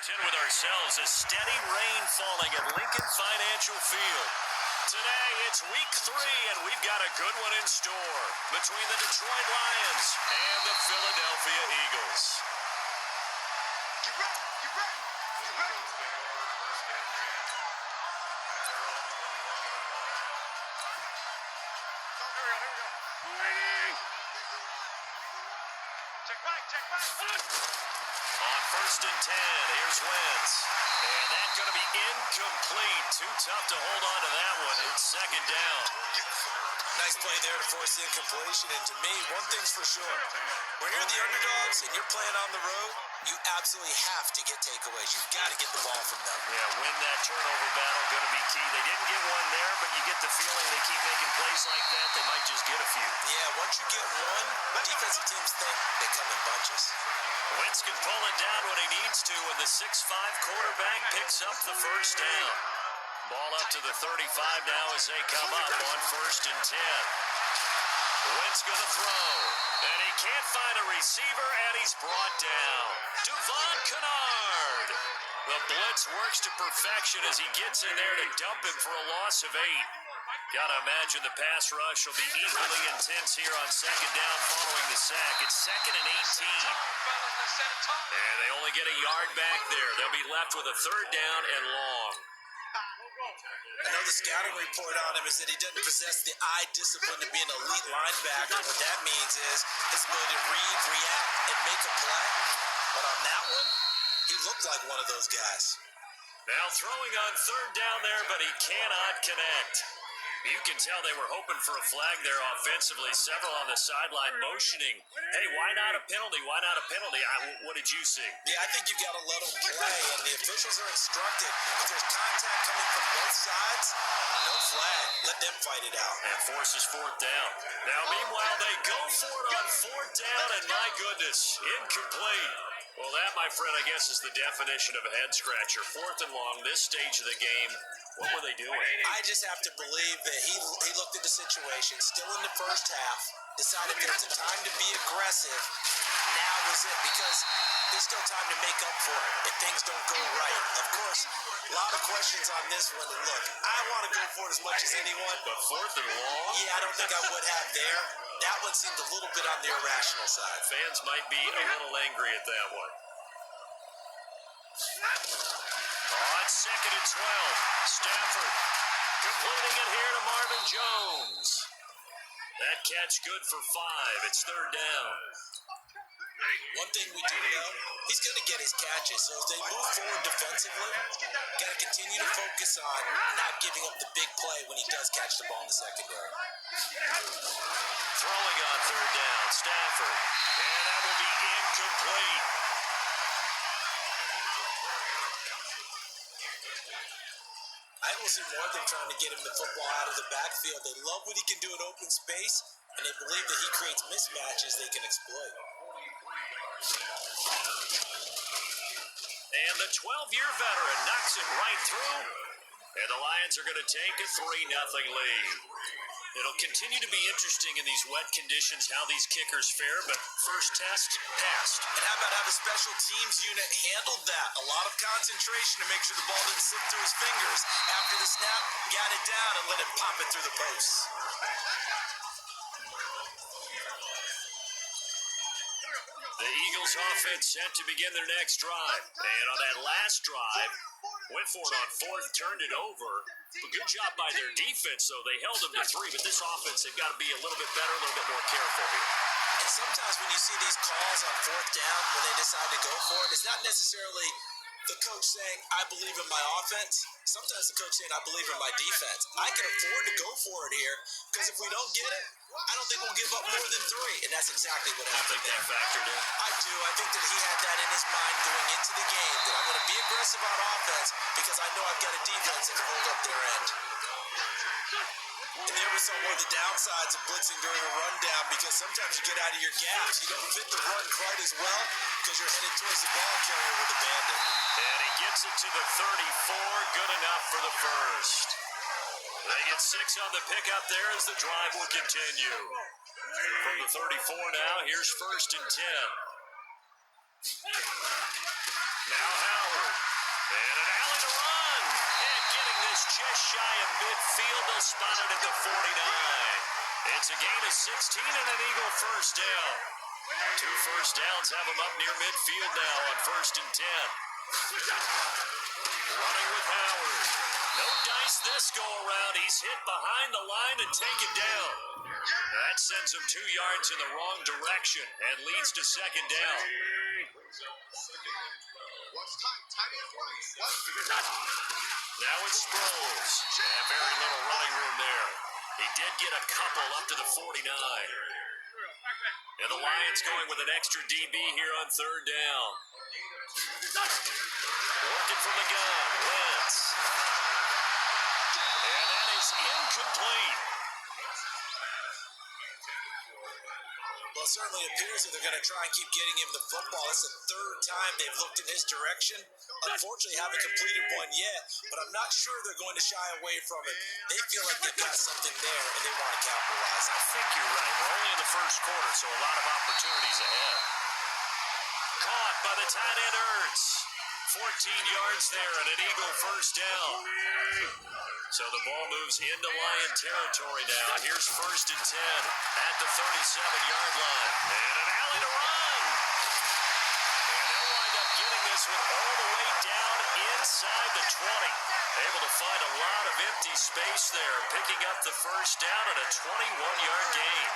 checked in with ourselves. A steady rain falling at Lincoln Financial Field. Today, it's week 3, and we've got a good one in store between the Detroit Lions and the Philadelphia Eagles. You ready? You ready? You ready? Here we go. Waiting. Check right. On 1st and 10, here's Wentz. And that's going to be incomplete. Too tough to hold on to that one. It's 2nd down. Nice play there to force the incompletion. And to me, one thing's for sure. When you're the underdogs and you're playing on the road, you absolutely have to get takeaways. You've got to get the ball from them. Yeah, win that turnover battle, going to be key. They didn't get one there, but you get the feeling they keep making plays like that, they might just get a few. Yeah, once you get one, defensive teams think they come in bunches. Wentz can pull it down when he needs to, and the 6'5" quarterback picks up the first down. Ball up to the 35 now as they come up on 1st and 10. Wentz going to throw, and he can't find a receiver, and he's brought down. Devon Kennard. The blitz works to perfection as he gets in there to dump him for a loss of 8. Gotta imagine the pass rush will be equally intense here on 2nd down following the sack. It's 2nd and 18. And they only get a yard back there. They'll be left with a 3rd down and long. I know the scouting report on him is that he doesn't possess the eye discipline to be an elite linebacker. What that means is his ability to read, react, and make a play. But on that one, he looked like one of those guys. Now throwing on 3rd down there, but he cannot connect. You can tell they were hoping for a flag there offensively. Several on the sideline motioning. Hey, why not a penalty? Why not a penalty? What did you see? Yeah, I think you've got to let them play, and the officials are instructed. If there's contact coming from both sides, no flag. Let them fight it out. And forces 4th down. Now, meanwhile, they go for it on 4th down, and my goodness, incomplete. Well, that, my friend, I guess is the definition of a head-scratcher. 4th and long, this stage of the game. What were they doing? I just have to believe that he looked at the situation, still in the first half, decided there's a time to be aggressive. Now is it, because there's still time to make up for it if things don't go right. Of course, a lot of questions on this one. And look, I want to go for it as much as anyone. But 4th and long? Yeah, I don't think I would have there. That one seemed a little bit on the irrational side. Fans might be a little angry at that one. On 2nd and 12, Stafford completing it here to Marvin Jones. That catch good for 5. It's 3rd down. One thing we do know, he's going to get his catches. So as they move forward defensively, got to continue to focus on not giving up the big play when he does catch the ball in the secondary. Throwing on 3rd down, Stafford. And that will be incomplete. I will see more of them trying to get him the football out of the backfield. They love what he can do in open space, and they believe that he creates mismatches they can exploit. And the 12-year veteran knocks it right through, and the Lions are going to take a 3-0 lead. It'll continue to be interesting in these wet conditions how these kickers fare, but first test, passed. And how about how the special teams unit handled that? A lot of concentration to make sure the ball didn't slip through his fingers. After the snap, got it down and let him pop it through the posts. The Eagles offense set to begin their next drive. And on that last drive, went for it on 4th, turned it over. A good job by their defense, though. They held them to 3, but this offense, they've got to be a little bit better, a little bit more careful here. And sometimes when you see these calls on 4th down, when they decide to go for it, it's not necessarily the coach saying, I believe in my offense. Sometimes the coach saying, I believe in my defense. I can afford to go for it here, because if we don't get it, I don't think we'll give up more than 3. And that's exactly what happened there. I think that factored in. I do. I think that he had that in his mind going into the game, that I'm going to be aggressive on offense because I know I've got a defense that can hold up their end. And there we saw one of the downsides of blitzing during a rundown, because sometimes you get out of your gaps. You don't fit the run quite as well because you're headed towards the ball carrier with abandon. And he gets it to the 34. Good enough for the first. They get 6 on the pickup there as the drive will continue. From the 34 now, here's 1st and 10. Now Howard. And an alley to run. And getting this just shy of midfield. They'll spot it at the 49. It's a gain of 16 and an Eagle first down. 2 first downs have them up near midfield now on 1st and 10. Running with Howard. No dice this go around. He's hit behind the line and taken down. That sends him 2 yards in the wrong direction and leads to 2nd down. Now it's Sproles. And very little running room there. He did get a couple up to the 49. And the Lions going with an extra DB here on 3rd down. Working from the gun. Wentz. And that is incomplete. Well, it certainly appears that they're going to try and keep getting him the football. It's the 3rd time they've looked in his direction. Unfortunately, haven't completed one yet, but I'm not sure they're going to shy away from it. They feel like they've got something there, and they want to capitalize on it. I think you're right. We're only in the 1st quarter, so a lot of opportunities ahead. Caught by the tight end Ertz. 14 yards there and an Eagle first down. So the ball moves into Lion territory now. Here's 1st and 10 at the 37-yard line. And an alley to run. And they'll wind up getting this one all the way down inside the 20. Able to find a lot of empty space there, picking up the first down and a 21-yard gain.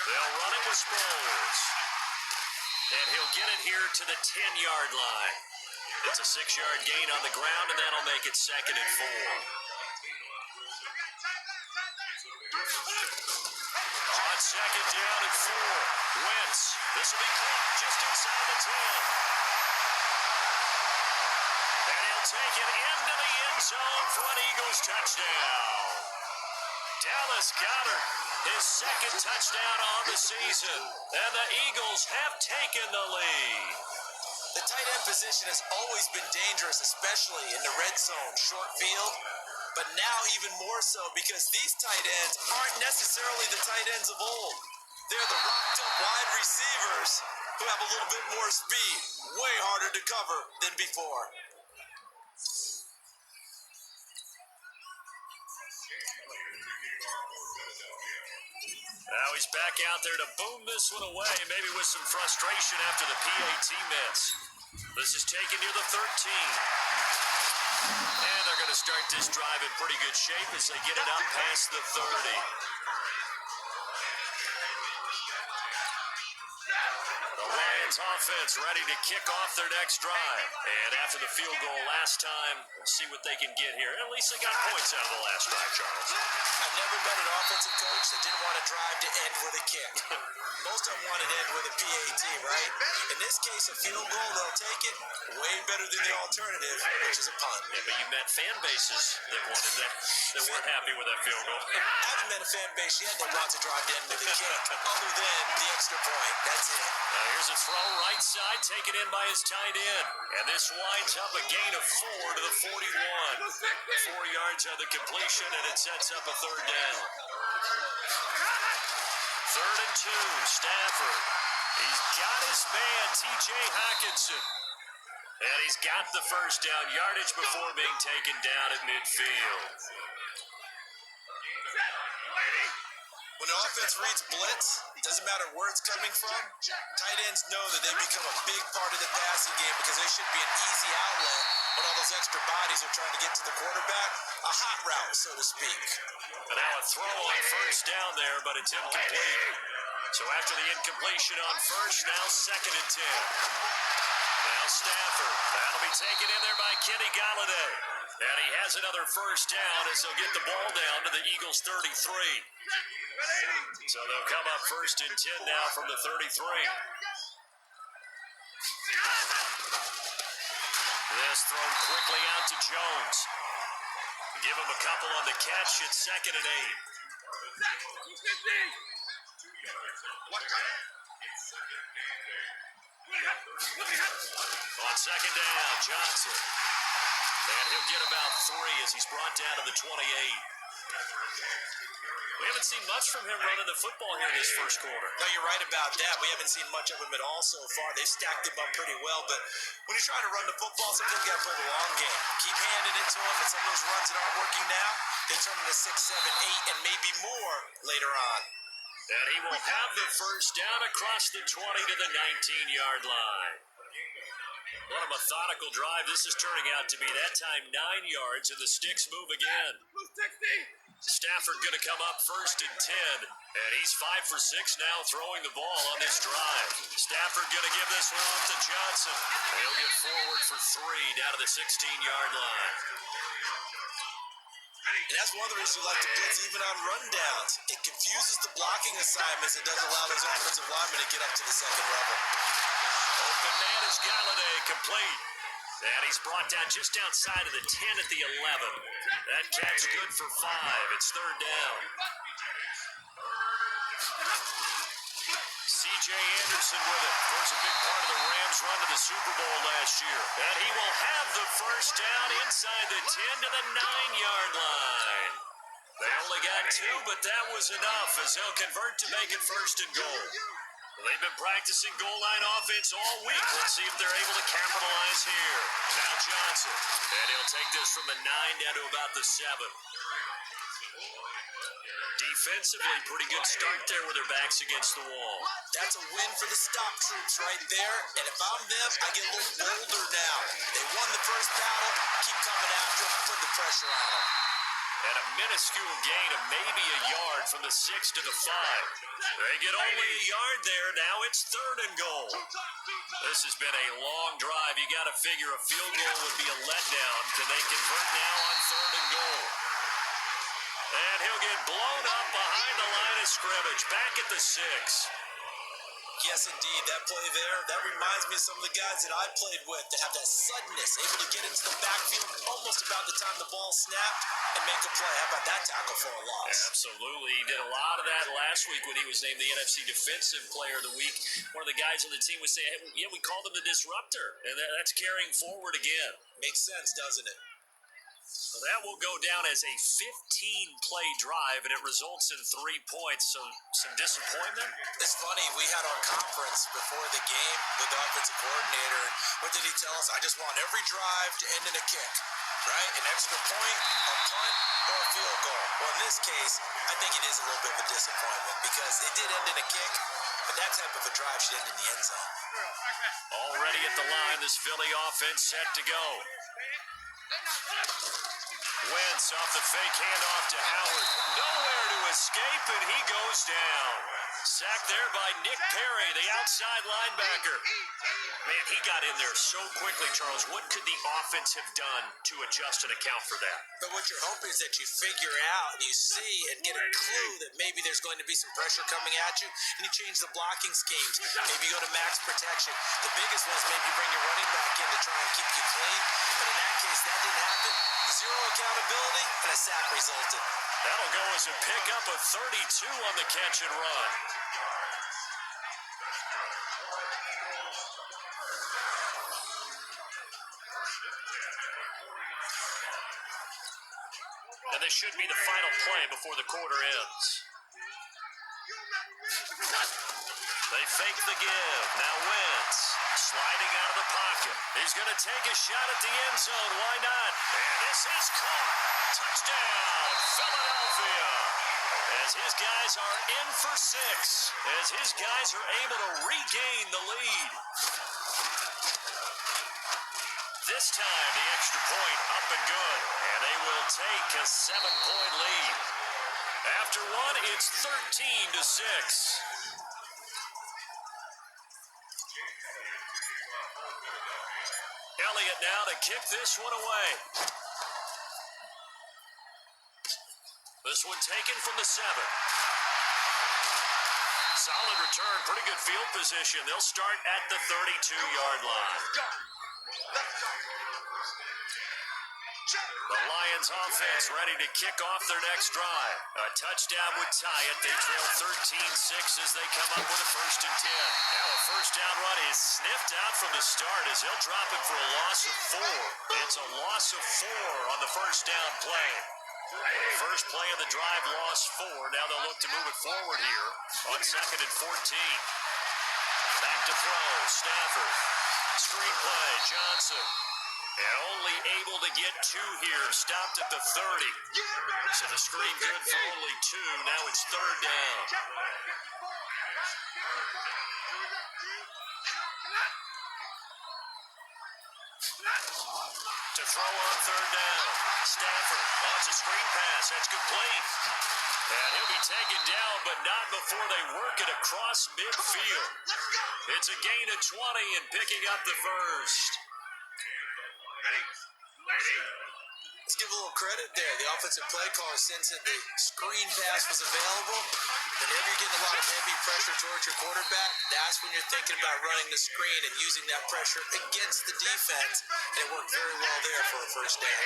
They'll run it with Sproles. And he'll get it here to the 10-yard line. It's a 6-yard gain on the ground, and that'll make it 2nd and 4. On 2nd down and 4. Wentz. This will be caught just inside the 10. And he'll take it into the end zone for an Eagles touchdown. Dallas Goedert, his 2nd touchdown on the season, and the Eagles have taken the lead. The tight end position has always been dangerous, especially in the red zone, short field, but now even more so because these tight ends aren't necessarily the tight ends of old. They're the rocked-up wide receivers who have a little bit more speed, way harder to cover than before. Now he's back out there to boom this one away, maybe with some frustration after the PAT miss. This is taken near the 13. And they're going to start this drive in pretty good shape as they get it up past the 30. The Lions offense ready to kick off their next drive. And after the field goal last time, we'll see what they can get here. At least they got points out of the last drive, Charles. I've never met an offensive coach that didn't want to drive to end with a kick. Most of them want to end with a PAT, right? In this case, a field goal, they'll take it. Way better than the alternative, which is a punt. Yeah, but you met fan bases that wanted that, that weren't happy with that field goal. I haven't met a fan base yet that wants to drive to end with a kick, other than the extra point. That's it. Now here's a throw right side, taken in by his tight end. And this winds up a gain of 4 to the 41. 4 yards on the completion, and it sets up a 3rd down. 3rd and 2, Stafford. He's got his man, T.J. Hockenson. And he's got the first down yardage before being taken down at midfield. When the offense reads blitz, it doesn't matter where it's coming from. Tight ends know that they become a big part of the passing game because they should be an easy outlet when all those extra bodies are trying to get to the quarterback. A hot route, so to speak. And now a throw on first down there, but it's incomplete. So after the incompletion on first, now 2nd and 10. Now Stafford. That'll be taken in there by Kenny Galladay. And he has another first down as they'll get the ball down to the Eagles' 33. So they'll come up 1st and 10 now from the 33. This thrown quickly out to Jones. Give him a couple on the catch. It's 2nd and 8. On 2nd down, Johnson. And he'll get about 3 as he's brought down to the 28. We haven't seen much from him running the football here in this first quarter. No, you're right about that. We haven't seen much of him at all so far. They've stacked him up pretty well, but when you're trying to run the football, sometimes you got to play the long game. Keep handing it to him, and some of those runs that aren't working now, they turn into 6, 7, 8, and maybe more later on. And he will have the first down across the 20 to the 19-yard line. What a methodical drive this is turning out to be. That time 9 yards, and the sticks move again. Stafford going to come up first and 10, and he's 5 for 6 now throwing the ball on this drive. Stafford going to give this one off to Johnson. He'll get forward for 3 down to the 16-yard line. And that's one of the reasons we like to blitz even on rundowns. It confuses the blocking assignments. It doesn't allow those offensive linemen to get up to the second level. Open man is Galladay, complete. And he's brought down just outside of the 10 at the 11. That catch good for 5. It's third down. C.J. Anderson with it. Of course, a big part of the Rams' run to the Super Bowl last year. And he will have the first down inside the 10 to the 9-yard line. They only got 2, but that was enough as they'll convert to make it first and goal. They've been practicing goal line offense all week. Let's see if they're able to capitalize here. Now Johnson. And he'll take this from the 9 down to about the 7. Defensively, pretty good start there with their backs against the wall. That's a win for the stop troops right there. And if I'm them, I get a little bolder now. They won the first battle. Keep coming after them. Put the pressure on them. And a minuscule gain of maybe a yard from the 6 to the 5. They get only a yard there. Now it's third and goal. This has been a long drive. You got to figure a field goal would be a letdown. Can they convert now on third and goal? And he'll get blown up behind the line of scrimmage. Back at the 6. Yes, indeed. That play there, that reminds me of some of the guys that I played with that have that suddenness, able to get into the backfield almost about the time the ball snapped and make a play. How about that tackle for a loss? Absolutely. He did a lot of that last week when he was named the NFC Defensive Player of the Week. One of the guys on the team would say, hey, yeah, we called him the disruptor. And that's carrying forward again. Makes sense, doesn't it? So that will go down as a 15-play drive, and it results in 3 points. So some disappointment. It's funny, we had our conference before the game with the offensive coordinator, and what did he tell us? I just want every drive to end in a kick, right? An extra point, a punt, or a field goal. Well, in this case, I think it is a little bit of a disappointment because it did end in a kick, but that type of a drive should end in the end zone. Already at the line, this Philly offense set to go. Wentz off the fake handoff to Howard. Nowhere to escape, and he goes down. Sacked there by Nick Perry, the outside linebacker. Man, he got in there so quickly, Charles. What could the offense have done to adjust and account for that? But what you're hoping is that you figure out and you see and get a clue that maybe there's going to be some pressure coming at you, and you change the blocking schemes. Maybe you go to max protection. The biggest one is maybe you bring your running back in to try and keep you clean. But in that case, that didn't happen. Zero accountability, and a sack resulted. That'll go as a pickup of 32 on the catch and run. And this should be the final play before the quarter ends. They fake the give. Now Wentz sliding out of the pocket. He's going to take a shot at the end zone. Why not? And this is caught. Touchdown, Philadelphia. As his guys are in for 6. As his guys are able to regain the lead. This time, the extra point up and good. And they will take a 7-point lead. After one, it's 13 to 6. Elliott now to kick this one away. This one taken from the 7. Solid return, pretty good field position. They'll start at the 32-yard line. The Lions offense ready to kick off their next drive. A touchdown would tie it. They trail 13-6 as they come up with a first and 10. Now a first down run is sniffed out from the start as they'll drop him for a loss of 4. It's a loss of 4 on the first down play. First play of the drive, lost 4. Now they'll look to move it forward here on 2nd and 14. Back to throw, Stafford. Screen play, Johnson. And only able to get 2 here. Stopped at the 30. So the screen good for only 2. Now it's 3rd down. To throw on 3rd down. Stafford wants a screen pass. That's complete. And he'll be taken down, but not before they work it across midfield. It's a gain of 20 and picking up the first. Let's give a little credit there. The offensive play caller sensed that the screen pass was available. Whenever you're getting a lot of heavy pressure towards your quarterback, that's when you're thinking about running the screen and using that pressure against the defense. And it worked very well there for a first down.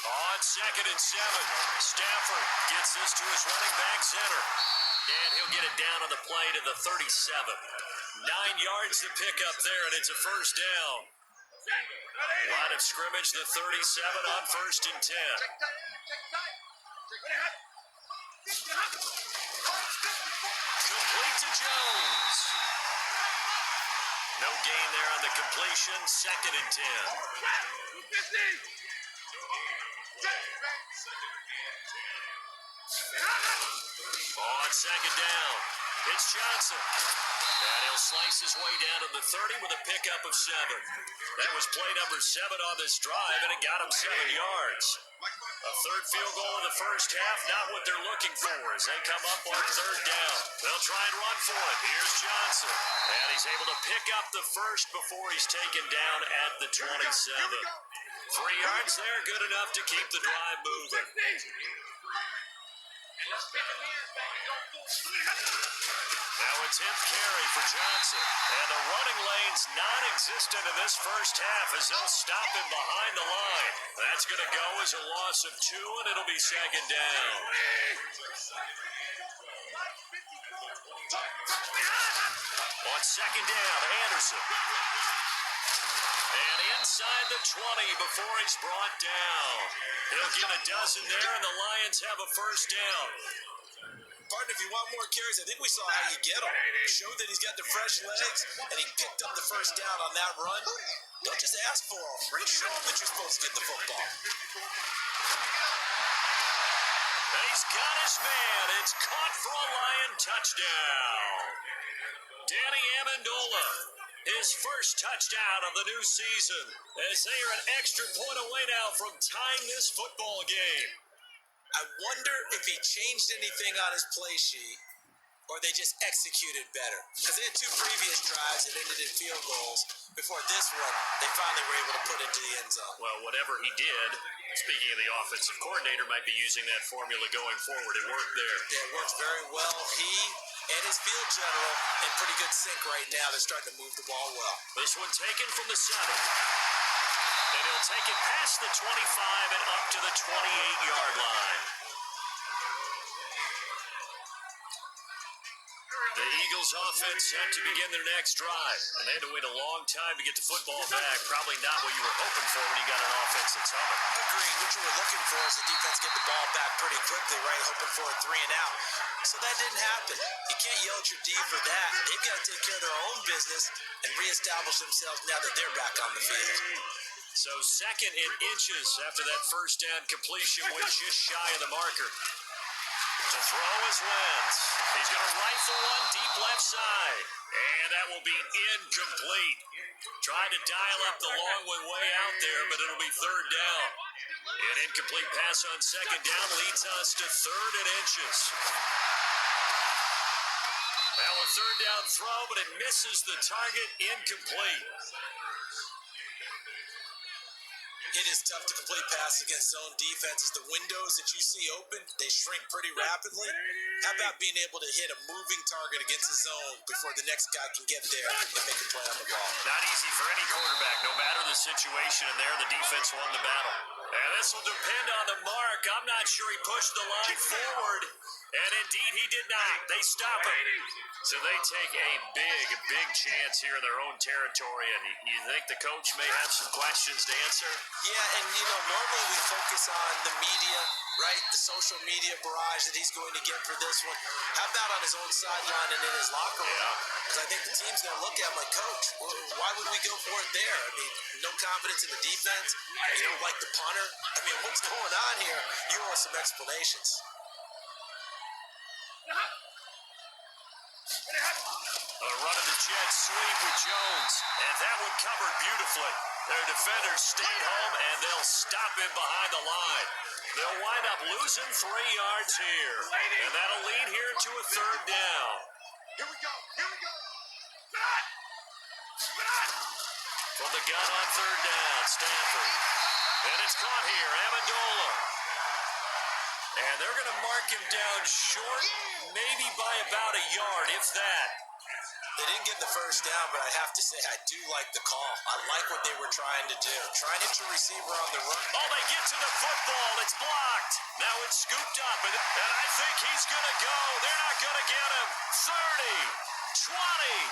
On 2nd and 7, Stafford gets this to his running back center. And he'll get it down on the play to the 37. 9 yards to pick up there, and it's a first down. Line of scrimmage, the 37 on 1st and 10. Complete to Jones. No gain there on the completion, 2nd and 10. On 2nd down, it's Johnson. And he'll slice his way down to the 30 with a pickup of 7. That was play number 7 on this drive, and it got him 7 yards. A 3rd field goal in the first half, not what they're looking for as they come up on 3rd down. They'll try and run for it. Here's Johnson. And he's able to pick up the first before he's taken down at the 27. 3 yards there, good enough to keep the drive moving. Now a 10th carry for Johnson. And the running lane's non-existent in this first half as they'll stop him behind the line. That's going to go as a loss of 2, and it'll be 2nd down. On 2nd down, Anderson. And inside the 20 before he's brought down. He'll get a dozen there, and the Lions have a first down. Partner, if you want more carries, I think we saw how you get him. Showed that he's got the fresh legs, and he picked up the first down on that run. Don't just ask for him. Show him that you're supposed to get the football. And he's got his man. It's caught for a Lion touchdown. Danny Amendola, his first touchdown of the new season, as they are an extra point away now from tying this football game. I wonder if he changed anything on his play sheet or they just executed better. Because they had 2 previous drives that ended in field goals. Before this one, they finally were able to put into the end zone. Well, whatever he did, speaking of the offensive coordinator, might be using that formula going forward. It worked there. Yeah, it works very well. He and his field general in pretty good sync right now. They're starting to move the ball well. This one taken from the 7. And he'll take it past the 25 and up to the 28-yard line. The Eagles offense set to begin their next drive. And they had to wait a long time to get the football back. Probably not what you were hoping for when you got an offense that's humming. Agreed. What you were looking for is the defense get the ball back pretty quickly, right? Hoping for a 3 and out. So that didn't happen. You can't yell at your D for that. They've got to take care of their own business and reestablish themselves now that they're back on the field. So 2nd in inches after that first down completion went just shy of the marker. To throw is Wentz. He's going to rifle one deep left side. And that will be incomplete. Tried to dial up the long one way out there, but it'll be 3rd down. An incomplete pass on 2nd down leads us to 3rd and inches. Now a 3rd down throw, but it misses the target, incomplete. It is tough to complete passes against zone defenses. The windows that you see open, they shrink pretty rapidly. How about being able to hit a moving target against the zone before the next guy can get there and make a play on the ball? Not easy for any quarterback, no matter the situation, and there the defense won the battle. And this will depend on the mark. I'm not sure he pushed the line forward. And indeed, he did not. They stop him. So they take a big chance here in their own territory. And you think the coach may have some questions to answer? Yeah, and normally we focus on the media, right? The social media barrage that he's going to get for this one. How about on his own sideline and in his locker room? Because I think the team's going to look at him like, Coach, why would we go for it there? I mean, no confidence in the defense. You don't like the punter. I mean, what's going on here? You want some explanations. A run of the jet sweep with Jones. And that one covered beautifully. Their defenders stayed home, and they'll stop him behind the line. They'll wind up losing 3 yards here. And that'll lead here to a third down. Here we go. From the gun on third down, Stanford. And it's caught here, Amendola. And they're going to mark him down short, maybe by about a yard, if that. They didn't get the first down, but I have to say I do like the call. I like what they were trying to do. Try and hit your receiver on the run. Oh, they get to the football. It's blocked. Now it's scooped up, and I think he's going to go. They're not going to get him. 30, 20,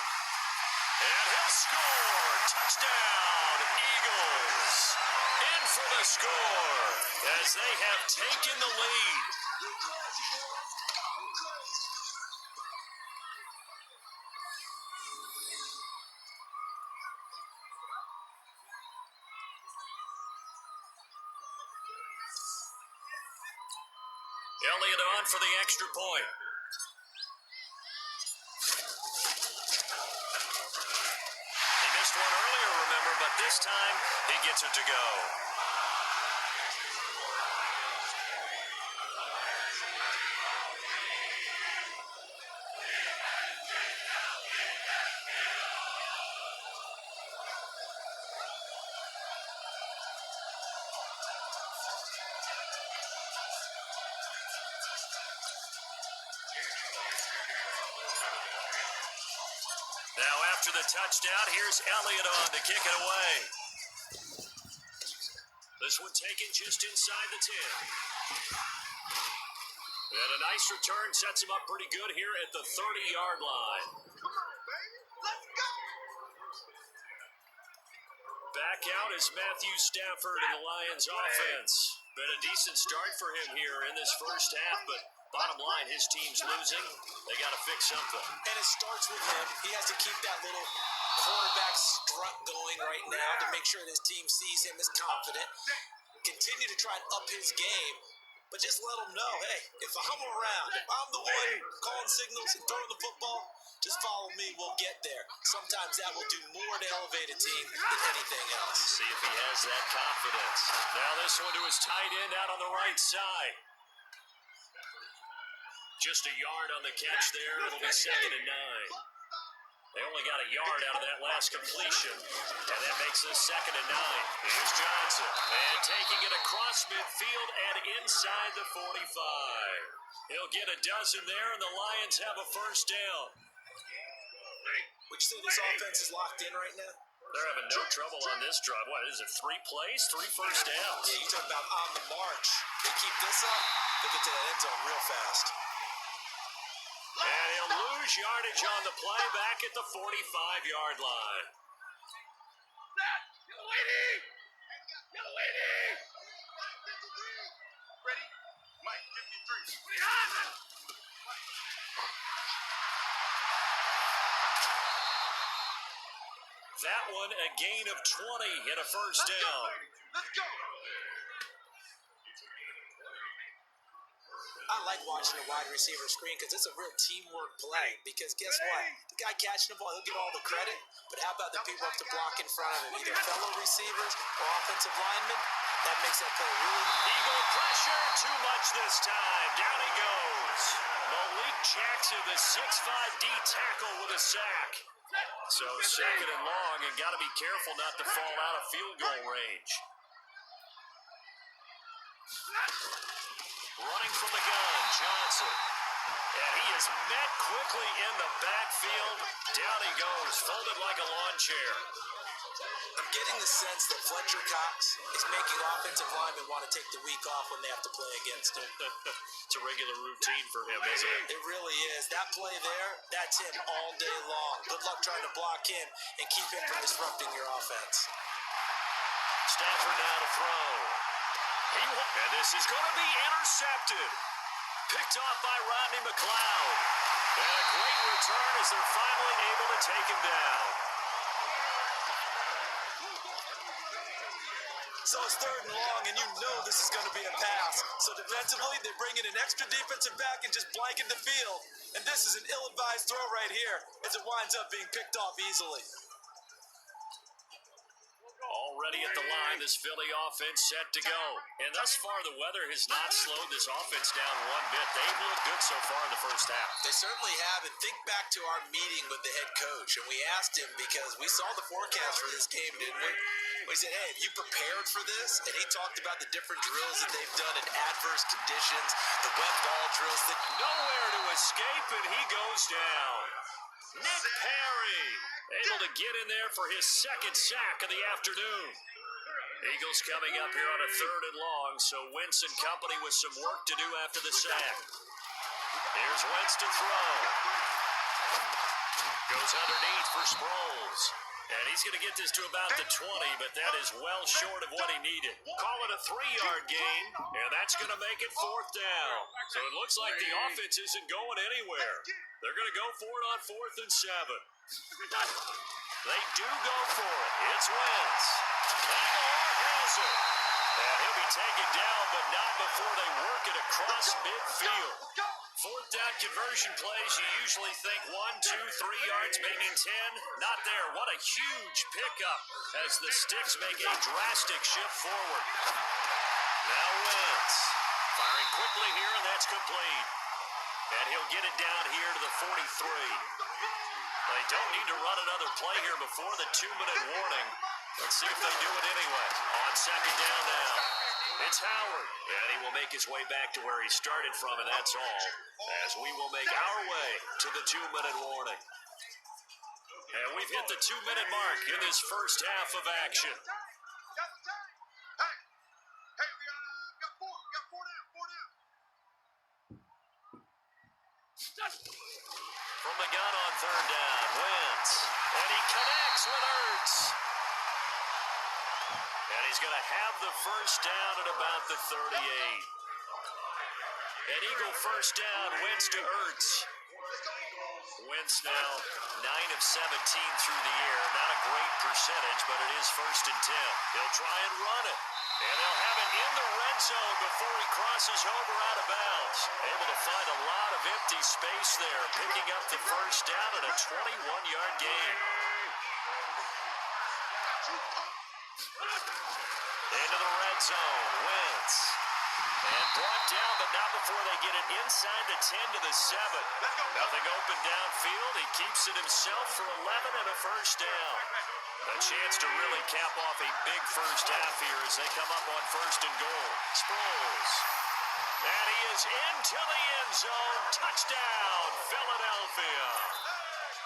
and he'll score. Touchdown, Eagles. In for the score as they have taken the lead. Elliott on for the extra point. He missed one earlier, remember, but this time he gets it to go. Now after the touchdown, here's Elliott on to kick it away. This one taken just inside the 10. And a nice return sets him up pretty good here at the 30-yard line. Come on, baby. Let's go. Back out is Matthew Stafford in the Lions offense. Been a decent start for him here in this first half, but bottom line, his team's losing. They got to fix something. And it starts with him. He has to keep that little quarterback strut going right now to make sure that his team sees him as confident. Continue to try and up his game, but just let him know, hey, if I'm around, if I'm the one calling signals and throwing the football, just follow me, we'll get there. Sometimes that will do more to elevate a team than anything else. See if he has that confidence. Now this one to his tight end out on the right side. Just a yard on the catch there. It'll be 2nd and 9. They only got a yard out of that last completion, and that makes this 2nd and 9. Here's Johnson, and taking it across midfield and inside the 45. He'll get a dozen there, and the Lions have a first down. Would you say this offense is locked in right now? They're having no trouble on this drive. What is it, 3 plays, 3 first downs? Yeah, you talk about on the march. They keep this up, they'll get to that end zone real fast. And he'll lose yardage on the play back at the 45-yard line. Ready? Mike 53. That one a gain of 20 and a first down. Let's go. I like watching a wide receiver screen because it's a real teamwork play. Because guess what? The guy catching the ball, he'll get all the credit. But how about the people up to block in front of him? Either fellow receivers or offensive linemen. That makes that play really. Eagle pressure, too much this time. Down he goes. Malik Jackson, the 6'5" D tackle with a sack. So 2nd and long, and got to be careful not to fall out of field goal range. Running from the gun, Johnson. And he is met quickly in the backfield. Down he goes, folded like a lawn chair. I'm getting the sense that Fletcher Cox is making offensive linemen want to take the week off when they have to play against him. It's a regular routine for him, isn't it? It really is. That play there, that's him all day long. Good luck trying to block him and keep him from disrupting your offense. Stafford now to throw. And this is going to be intercepted. Picked off by Rodney McLeod. And a great return as they're finally able to take him down. So it's 3rd and long, and you know this is going to be a pass. So defensively, they bring in an extra defensive back and just blanket the field. And this is an ill-advised throw right here as it winds up being picked off easily. Already at the line, this Philly offense set to go. And thus far, the weather has not slowed this offense down one bit. They've looked good so far in the first half. They certainly have, and think back to our meeting with the head coach, and we asked him because we saw the forecast for this game, didn't we? We said, hey, have you prepared for this? And he talked about the different drills that they've done in adverse conditions, the wet ball drills that... Nowhere to escape, and he goes down. Nick Perry able to get in there for his second sack of the afternoon. Eagles coming up here on a 3rd and long, so Wentz and company with some work to do after the sack. Here's Wentz to throw. Goes underneath for Sproles. And he's going to get this to about the 20, but that is well short of what he needed. Call it a 3-yard gain, and that's going to make it 4th down. So it looks like the offense isn't going anywhere. They're going to go for it on 4th and 7. They do go for it. It's Wentz. Aguilar has it. And he'll be taken down, but not before they work it across midfield. 4th down conversion plays, you usually think 1, 2, 3 yards, maybe 10. Not there. What a huge pickup as the Sticks make a drastic shift forward. Now Wentz. Firing quickly here, and that's complete. And he'll get it down here to the 43. They don't need to run another play here before the 2-minute warning. Let's see if they do it anyway. On 2nd down now. It's Howard, and he will make his way back to where he started from, and that's all, as we will make our way to the 2-minute warning. And we've hit the 2-minute mark in this first half of action. Hey, we got four. We got four down. From the gun on 3rd down, Wentz, and he connects with Ertz. And he's going to have the first down at about the 38. An Eagle first down, Wentz to Ertz. Wentz now 9 of 17 through the air. Not a great percentage, but it is 1st and 10. He'll try and run it. And they'll have it in the red zone before he crosses over out of bounds. Able to find a lot of empty space there, picking up the first down at a 21-yard gain. Into the red zone, Wentz. And brought down, but not before they get it inside the 10 to the 7. Nothing open downfield. He keeps it himself for 11 and a first down. A chance to really cap off a big first half here as they come up on 1st and goal. Sproles. And he is into the end zone. Touchdown, Philadelphia.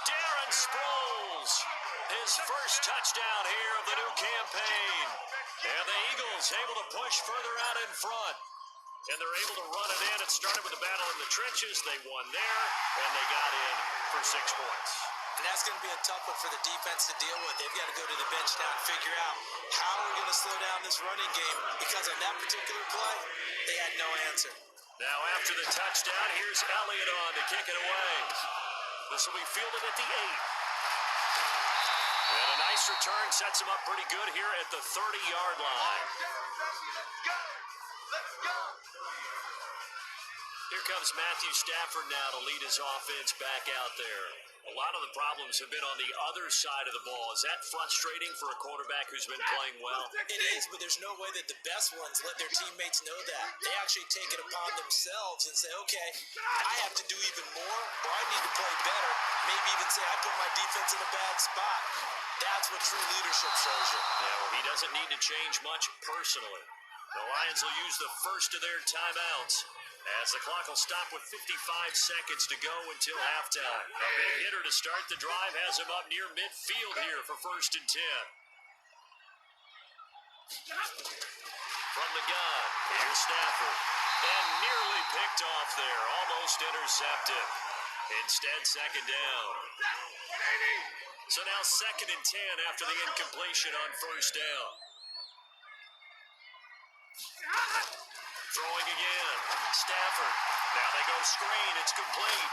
Darren Sproles. His first touchdown here of the new campaign. And the Eagles able to push further out in front. And they're able to run it in. It started with a battle in the trenches. They won there, and they got in for 6 points. And that's going to be a tough one for the defense to deal with. They've got to go to the bench now and figure out how we're going to slow down this running game, because on that particular play, they had no answer. Now after the touchdown, here's Elliott on to kick it away. This will be fielded at the 8. And a nice return sets him up pretty good here at the 30-yard line. Let's go. Here comes Matthew Stafford now to lead his offense back out there. A lot of the problems have been on the other side of the ball. Is that frustrating for a quarterback who's been playing well? It is, but there's no way that the best ones let their teammates know that. They actually take it upon themselves and say, okay, I have to do even more, or I need to play better. Maybe even say, I put my defense in a bad spot. That's what true leadership shows you. Yeah, well, he doesn't need to change much personally. The Lions will use the first of their timeouts. as the clock will stop with 55 seconds to go until halftime. A big hitter to start the drive has him up near midfield here for 1st and 10. From the gun, here's Stafford. And nearly picked off there, almost intercepted. Instead, 2nd down. So now 2nd and 10 after the incompletion on 1st down. Throwing again, Stafford. Now they go screen, it's complete.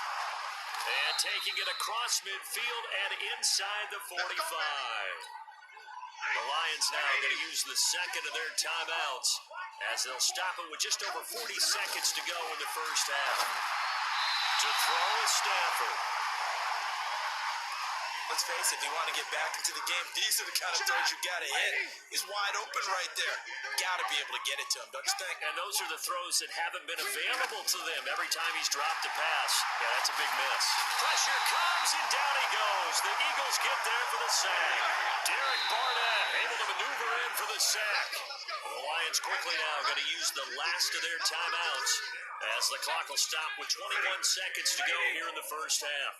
And taking it across midfield and inside the 45. The Lions now going to use the 2nd of their timeouts as they'll stop it with just over 40 seconds to go in the 1st half. To throw is Stafford. Let's face it, if you want to get back into the game, these are the kind of throws you got to hit. He's wide open right there. Got to be able to get it to him, don't you think? And those are the throws that haven't been available to them every time he's dropped a pass. Yeah, that's a big miss. Pressure comes, and down he goes. The Eagles get there for the sack. Derek Barnett able to maneuver in for the sack. The Lions quickly now going to use the last of their timeouts as the clock will stop with 21 seconds to go here in the 1st half.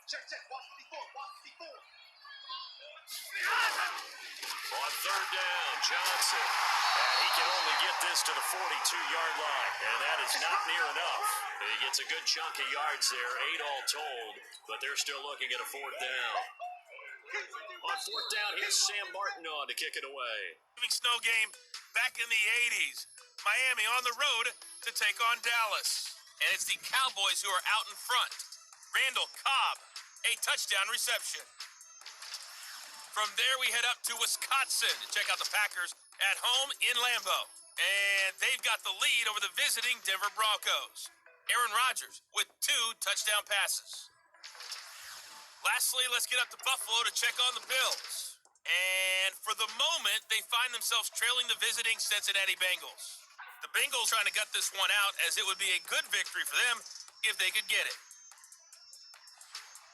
On 3rd down, Johnson. And he can only get this to the 42-yard line. And that is not near enough. He gets a good chunk of yards there, 8 all told. But they're still looking at a 4th down. On 4th down, here's Sam Martin on to kick it away. Snow game back in the 80s. Miami on the road to take on Dallas. And it's the Cowboys who are out in front. Randall Cobb, a touchdown reception. From there, we head up to Wisconsin to check out the Packers at home in Lambeau. And they've got the lead over the visiting Denver Broncos. Aaron Rodgers with 2 touchdown passes. Lastly, let's get up to Buffalo to check on the Bills. And for the moment, they find themselves trailing the visiting Cincinnati Bengals. The Bengals trying to gut this one out, as it would be a good victory for them if they could get it.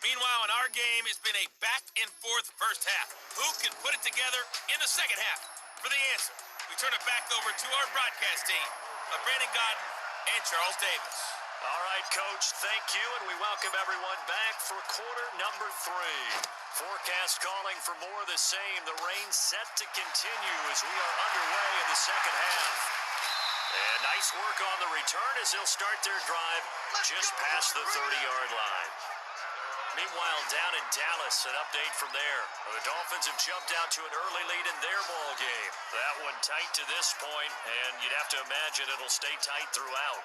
Meanwhile, in our game, it's been a back-and-forth 1st half. Who can put it together in the 2nd half? For the answer, we turn it back over to our broadcast team of Brandon Godden and Charles Davis. All right, Coach, thank you, and we welcome everyone back for quarter number 3. Forecast calling for more of the same. The rain set to continue as we are underway in the 2nd half. And nice work on the return as they'll start their drive just past the 30-yard line. Meanwhile, down in Dallas, an update from there. The Dolphins have jumped out to an early lead in their ball game. That one tight to this point, and you'd have to imagine it'll stay tight throughout.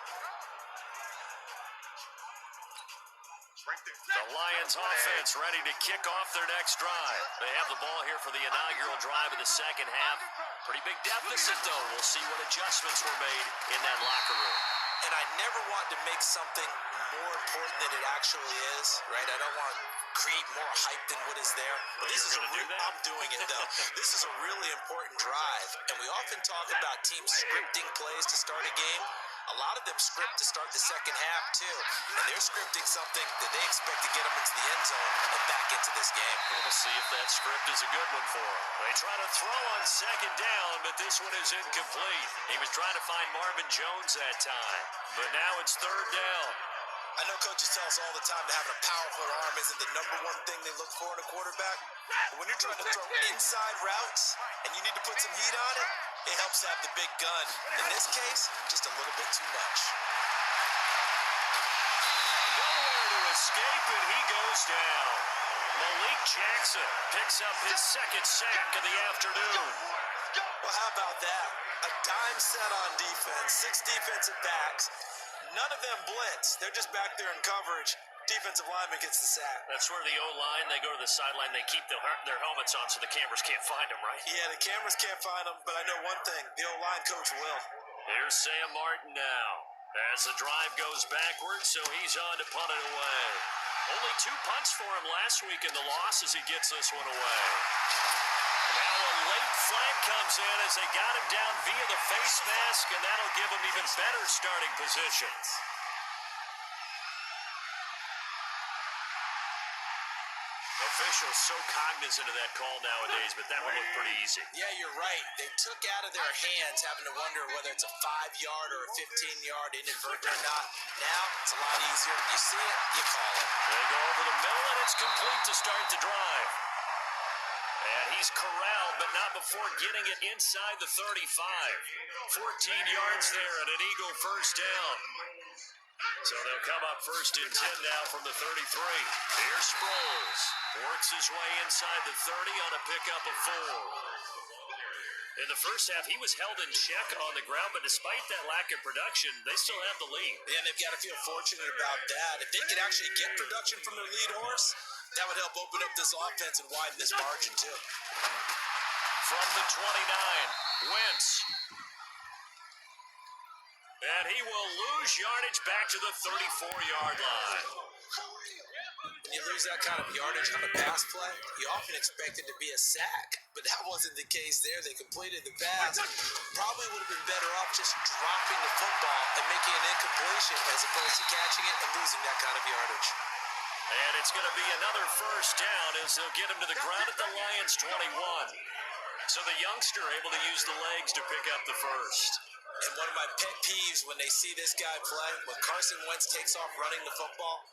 The Lions offense ready to kick off their next drive. They have the ball here for the inaugural drive of the 2nd half. Pretty big deficit, though. We'll see what adjustments were made in that locker room. And I never want to make something more important than it actually is, right? I don't want to create more hype than what is there. But this is I'm doing it, though. This is a really important drive. And we often talk about teams scripting plays to start a game. A lot of them script to start the 2nd half, too. And they're scripting something that they expect to get them into the end zone and back into this game. We'll see if that script is a good one for them. They try to throw on 2nd down, but this one is incomplete. He was trying to find Marvin Jones that time. But now it's 3rd down. I know coaches tell us all the time that having a powerful arm isn't the #1 thing they look for in a quarterback. But when you're trying to throw inside routes and you need to put some heat on it, it helps to have the big gun. In this case, just a little bit too much. Nowhere to escape, and he goes down. Malik Jackson picks up his 2nd sack of the afternoon. Well, how about that? A dime set on defense, 6 defensive backs. None of them blitz. They're just back there in coverage. Defensive lineman gets the sack. That's where the O-line, they go to the sideline, they keep their helmets on so the cameras can't find them, right? Yeah, the cameras can't find them, but I know one thing. The O-line coach will. Here's Sam Martin now. As the drive goes backwards, so he's on to punt it away. Only 2 punts for him last week in the loss as he gets this one away. Now a late flag comes in as they got him down via the face mask, and that'll give him even better starting positions. Officials so cognizant of that call nowadays, but that one looked pretty easy. Yeah, you're right. They took out of their hands having to wonder whether it's a 5-yard or a 15-yard inadvertent or not. Now, it's a lot easier. You see it, you call it. They go over the middle, and it's complete to start the drive. And he's corralled, but not before getting it inside the 35. 14 yards there and an Eagle first down. So they'll come up first and 10 now from the 33. Here's Sproles. Works his way inside the 30 on a pickup of 4. In the first half, he was held in check on the ground, but despite that lack of production, they still have the lead. And they've got to feel fortunate about that. If they could actually get production from their lead horse, that would help open up this offense and widen this margin, too. From the 29, Wentz. And he will lose yardage back to the 34-yard line. When you lose that kind of yardage on a pass play, you often expect it to be a sack. But that wasn't the case there. They completed the pass. Probably would have been better off just dropping the football and making an incompletion as opposed to catching it and losing that kind of yardage. And it's going to be another first down as they'll get him to the ground at the Lions' 21. So the youngster able to use the legs to pick up the first. And one of my pet peeves when they see this guy play, when Carson Wentz takes off running the football,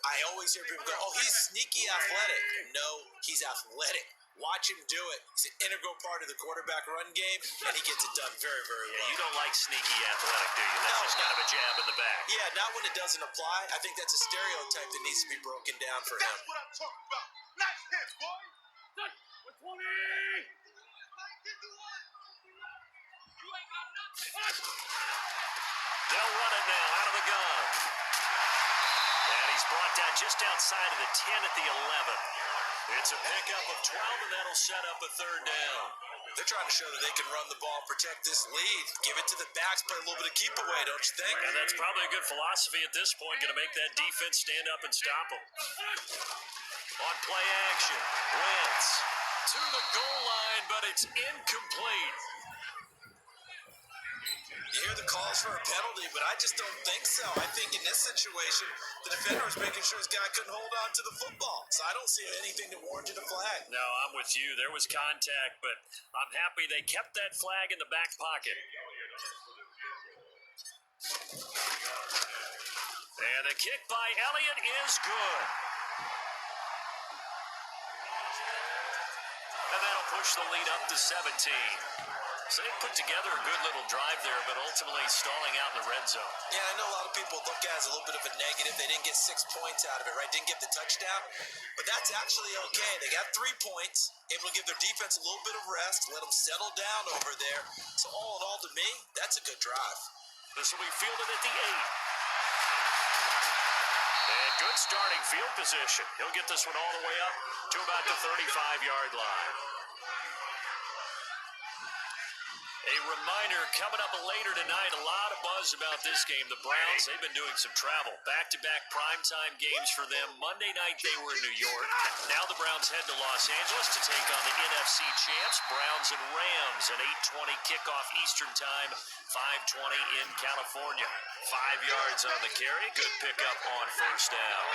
I always hear people go, oh, he's sneaky athletic. No, he's athletic. Watch him do it. He's an integral part of the quarterback run game, and he gets it done very, very well. Yeah, you don't like sneaky athletic, do you? That's just kind of a jab in the back. Yeah, not when it doesn't apply. I think that's a stereotype that needs to be broken down for him. That's what I'm talking about. Nice hit, boy. They'll run it now out of the gun. And he's brought down just outside of the 10 at the 11. It's a pickup of 12, and that'll set up a third down. They're trying to show that they can run the ball, protect this lead, give it to the backs, play a little bit of keep away, don't you think? And that's probably a good philosophy at this point, going to make that defense stand up and stop them. On play action, Wentz to the goal line, but it's incomplete. You hear the calls for a penalty, but I just don't think so. I think in this situation, the defender was making sure his guy couldn't hold on to the football. So I don't see anything that warranted a flag. No, I'm with you. There was contact, but I'm happy they kept that flag in the back pocket. And the kick by Elliott is good. And that'll push the lead up to 17. So they put together a good little drive there, but ultimately stalling out in the red zone. Yeah, I know a lot of people look at it as a little bit of a negative. They didn't get 6 points out of it, right? Didn't get the touchdown. But that's actually okay. They got 3 points, able to give their defense a little bit of rest, let them settle down over there. So all in all, to me, that's a good drive. This will be fielded at the 8. And good starting field position. He'll get this one all the way up to about the 35-yard line. A reminder, coming up later tonight, a lot of buzz about this game. The Browns, they've been doing some travel. Back-to-back primetime games for them. Monday night, they were in New York. Now the Browns head to Los Angeles to take on the NFC champs, Browns and Rams. An 8:20 kickoff Eastern time, 5:20 in California. 5 yards on the carry. Good pickup on first down.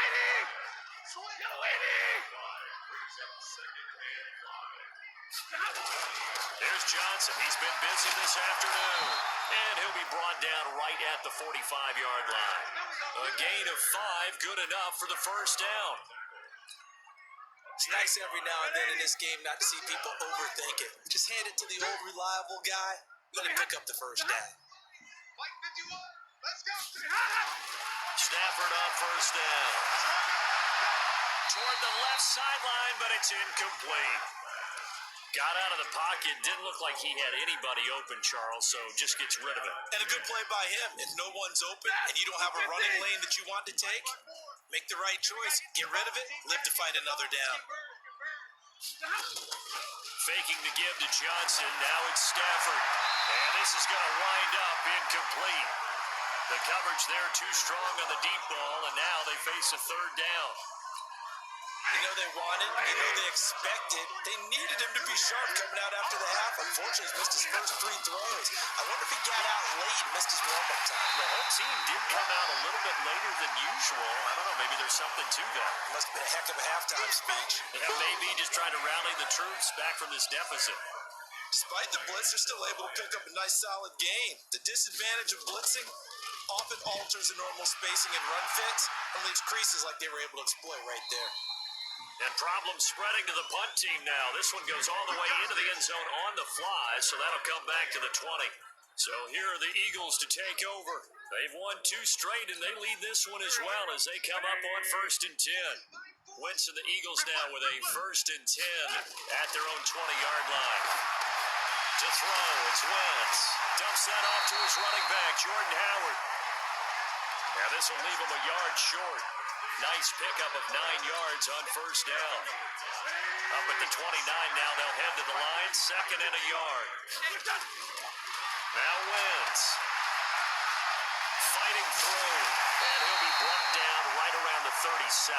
There's Johnson. He's been busy this afternoon. And he'll be brought down right at the 45-yard line. A gain of 5, good enough for the first down. It's nice every now and then in this game not to see people overthink it. Just hand it to the old reliable guy. Let him pick up the first down. Like 51. Let's go. Stafford on first down. Toward the left sideline, but it's incomplete. Got out of the pocket. Didn't look like he had anybody open, Charles, so just gets rid of it. And a good play by him. If no one's open and you don't have a running lane that you want to take, make the right choice. Get rid of it. Live to fight another down. Faking the give to Johnson. Now it's Stafford. And this is going to wind up incomplete. The coverage there too strong on the deep ball, and now they face a third down. You know they wanted, you know they expected. They needed him to be sharp coming out after the half. Unfortunately, he's missed his first 3 throws. I wonder if he got out late and missed his warm-up time. The whole team did come out a little bit later than usual. I don't know, maybe there's something to that. Must have been a heck of a halftime speech. Yeah, maybe just trying to rally the troops back from this deficit. Despite the blitz, they're still able to pick up a nice solid gain. The disadvantage of blitzing often alters the normal spacing and run fits and leaves creases like they were able to exploit right there. And problems spreading to the punt team now. This one goes all the way into the end zone on the fly, so that'll come back to the 20. So here are the Eagles to take over. They've won 2 straight, and they lead this one as well as they come up on 1st and 10. Wentz and the Eagles now with a 1st and 10 at their own 20-yard line. To throw, it's Wentz. Dumps that off to his running back, Jordan Howard. Now this will leave him a yard short. Nice pickup of 9 yards on 1st down. Up at the 29 now, they'll head to the line, 2nd and a yard. Now Wentz. Fighting through, and he'll be brought down right around the 37.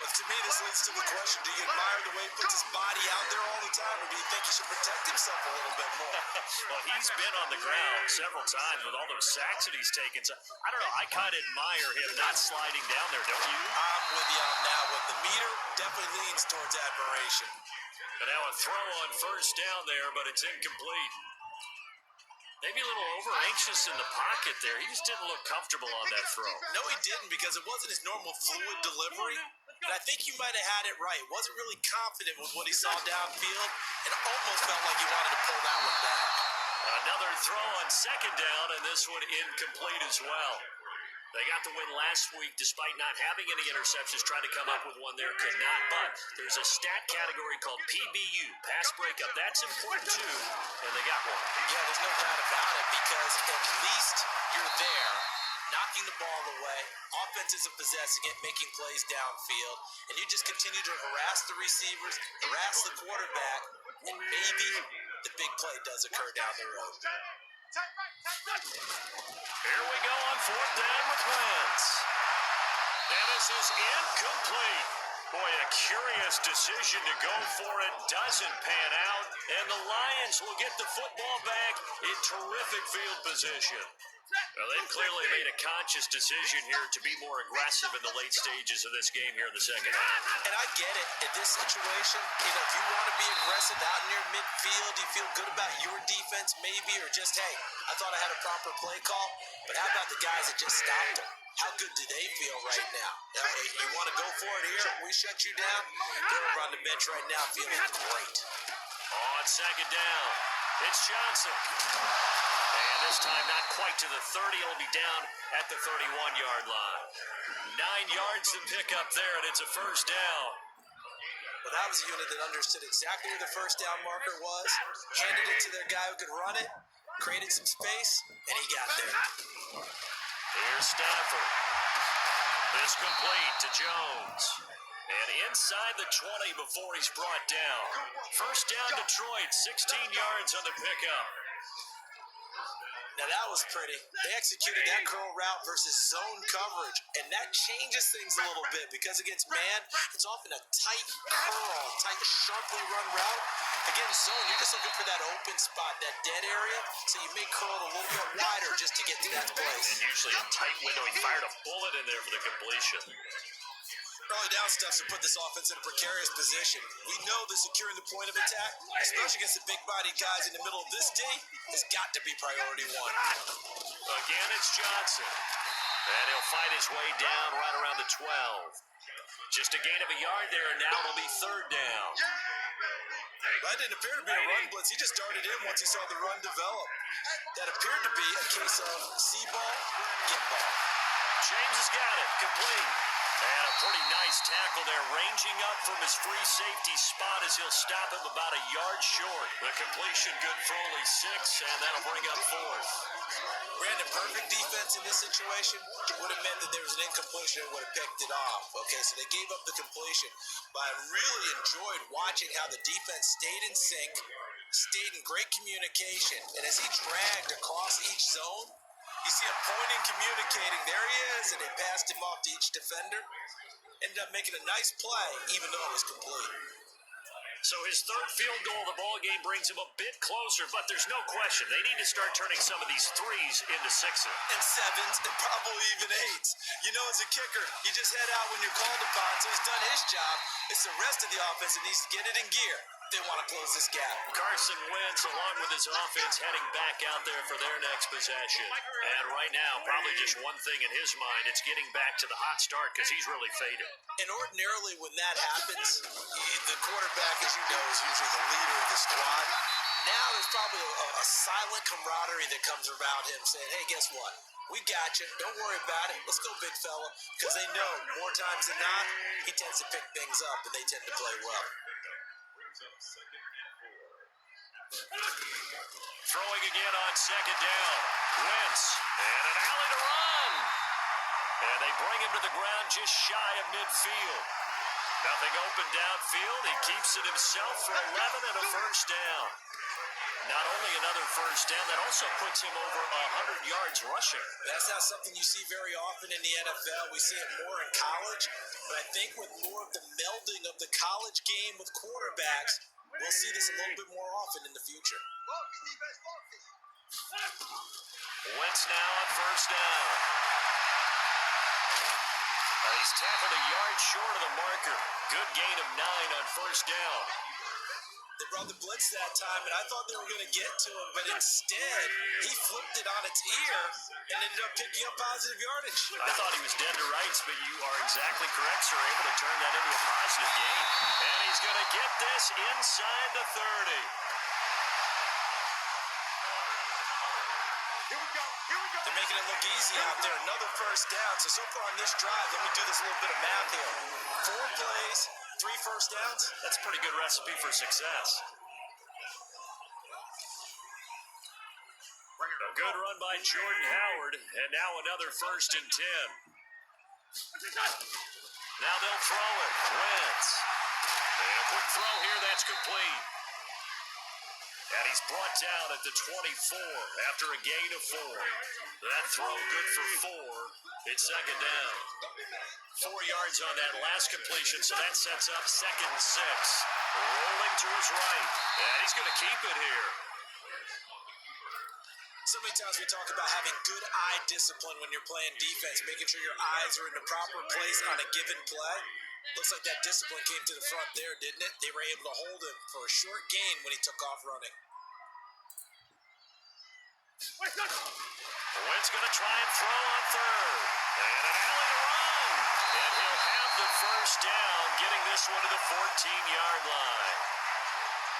But to me, this leads to the question, do you admire the way he puts his body out there all the time, or do you think he should protect himself a little bit more? Well, he's been on the ground several times with all those sacks that he's taken. So, I don't know, I kind of admire him not sliding down there, don't you? I'm with you on that one. The meter definitely leans towards admiration. And now a throw on 1st down there, but it's incomplete. Maybe a little over-anxious in the pocket there. He just didn't look comfortable on that throw. No, he didn't, because it wasn't his normal fluid delivery. And I think you might have had it right. Wasn't really confident with what he saw downfield, and almost felt like he wanted to pull that one back. Another throw on 2nd down, and this one incomplete as well. They got the win last week despite not having any interceptions. Tried to come up with one there, could not. But there's a stat category called PBU, pass breakup. That's important too, and they got one. Yeah, there's no doubt about it, because at least you're there, knocking the ball away, offenses are possessing it, making plays downfield, and you just continue to harass the receivers, harass the quarterback, and maybe the big play does occur down the road. Here we go on 4th down with Wentz. And this is incomplete. Boy, a curious decision to go for it. Doesn't pan out. And the Lions will get the football back in terrific field position. Well, they've clearly made a conscious decision here to be more aggressive in the late stages of this game here in the 2nd half. And I get it. In this situation, if you want to be aggressive out near midfield, you feel good about your defense maybe, or just, hey, I thought I had a proper play call, but how about the guys that just stopped them? How good do they feel right now? You want to go for it here? We shut you down? They're over on the bench right now feeling great. On 2nd down, it's Johnson. And this time not quite to the 30. It'll be down at the 31-yard line. 9 yards to pick up there, and it's a 1st down. Well, that was a unit that understood exactly where the 1st down marker was, handed it to their guy who could run it, created some space, and he got there. Here's Stafford. This complete to Jones. And inside the 20 before he's brought down. 1st down Detroit, 16 yards on the pickup. Now that was pretty. They executed that curl route versus zone coverage, and that changes things a little bit, because against man, it's often a tight curl, tight, sharply run route. Against zone, you're just looking for that open spot, that dead area, so you may curl it a little bit wider just to get to that place. And usually a tight window. He fired a bullet in there for the completion. Early down stuffs to put this offense in a precarious position. We know that securing the point of attack, especially against the big-bodied guys in the middle of this D, has got to be priority 1. Again, it's Johnson. And he'll fight his way down right around the 12. Just a gain of a yard there, and now it'll be 3rd down. That didn't appear to be a run blitz. He just darted in once he saw the run develop. That appeared to be a case of see ball, get ball. James has got it, complete. And a pretty nice tackle there, ranging up from his free safety spot as he'll stop him about a yard short. The completion good for only 6, and that'll bring up 4th. Brandon, perfect defense in this situation would have meant that there was an incompletion and would have picked it off. Okay, so they gave up the completion. But I really enjoyed watching how the defense stayed in sync, stayed in great communication, and as he dragged across each zone, You see him pointing, communicating. There he is, and they passed him off to each defender. Ended up making a nice play, even though it was complete. So his third field goal of the ball game brings him a bit closer, but there's no question they need to start turning some of these threes into sixes. And sevens, and probably even eights. You know, as a kicker, you just head out when you're called upon, so he's done his job. It's the rest of the offense that needs to get it in gear. They want to close this gap. Carson Wentz, along with his offense, heading back out there for their next possession. And right now, probably just one thing in his mind, it's getting back to the hot start because he's really faded. And ordinarily, when that happens, the quarterback, as you know, is usually the leader of the squad. Now there's probably a silent camaraderie that comes around him saying, hey, guess what? We got you. Don't worry about it. Let's go, big fella. Because they know more times than not, he tends to pick things up, and they tend to play well. Throwing again on second down. Wentz, and an alley to run. And they bring him to the ground just shy of midfield. Nothing open downfield. He keeps it himself for 11 and a first down. Not only another first down, that also puts him over 100 yards rushing. That's not something you see very often in the NFL. We see it more in college. But I think with more of the melding of the college game with quarterbacks, we'll see this a little bit more often in the future. Wentz now on first down. He's tackled a yard short of the marker. Good gain of 9 on first down. They brought the blitz that time, and I thought they were going to get to him, but instead, he flipped it on its ear and ended up picking up positive yardage. I thought he was dead to rights, but you are exactly correct, sir. Able to turn that into a positive gain. And he's going to get this inside the 30. They're making it look easy out there. Another first down. So far on this drive, let me do this little bit of math here. 4 plays, 3 first downs. That's a pretty good recipe for success. A good run by Jordan Howard, and now another first and 10. Now they'll throw it. Wentz. And a quick throw here, that's complete. And he's brought down at the 24 after a gain of 4. That throw good for 4. It's second down. 4 yards on that last completion, so that sets up second and 6. Rolling to his right, and he's going to keep it here. So many times we talk about having good eye discipline when you're playing defense, making sure your eyes are in the proper place on a given play. Looks like that discipline came to the front there, didn't it? They were able to hold him for a short gain when he took off running. Wentz going to try and throw on third. And an alley to run. And he'll have the first down, getting this one to the 14-yard line.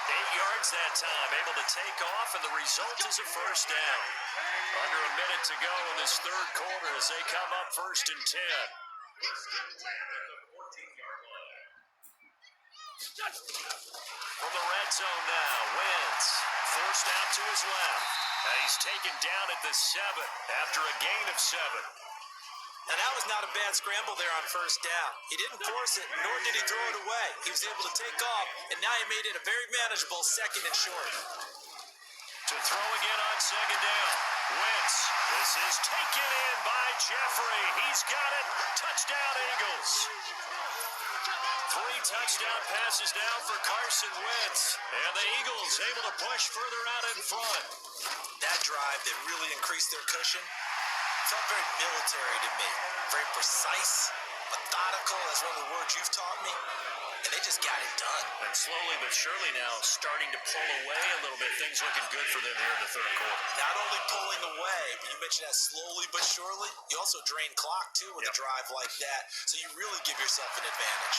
8 yards that time, able to take off, and the result is a first down. Under a minute to go in this third quarter as they come up first and 10. From the red zone now, Wentz forced out to his left. And he's taken down at the 7 after a gain of 7. And that was not a bad scramble there on first down. He didn't force it, nor did he throw it away. He was able to take off, and now he made it a very manageable second and short. To throw again on second down. Wentz. This is taken in by Jeffrey. He's got it. Touchdown, Eagles. 3 touchdown passes now for Carson Wentz. And the Eagles able to push further out in front. That drive that really increased their cushion felt very military to me. Very precise, methodical. That's one of the words you've taught me. And they just got it done. And slowly but surely now starting to pull away a little bit. Things looking good for them here in the third quarter. Not only pulling away, but you mentioned that slowly but surely. You also drain clock, too, with a drive like that. So you really give yourself an advantage.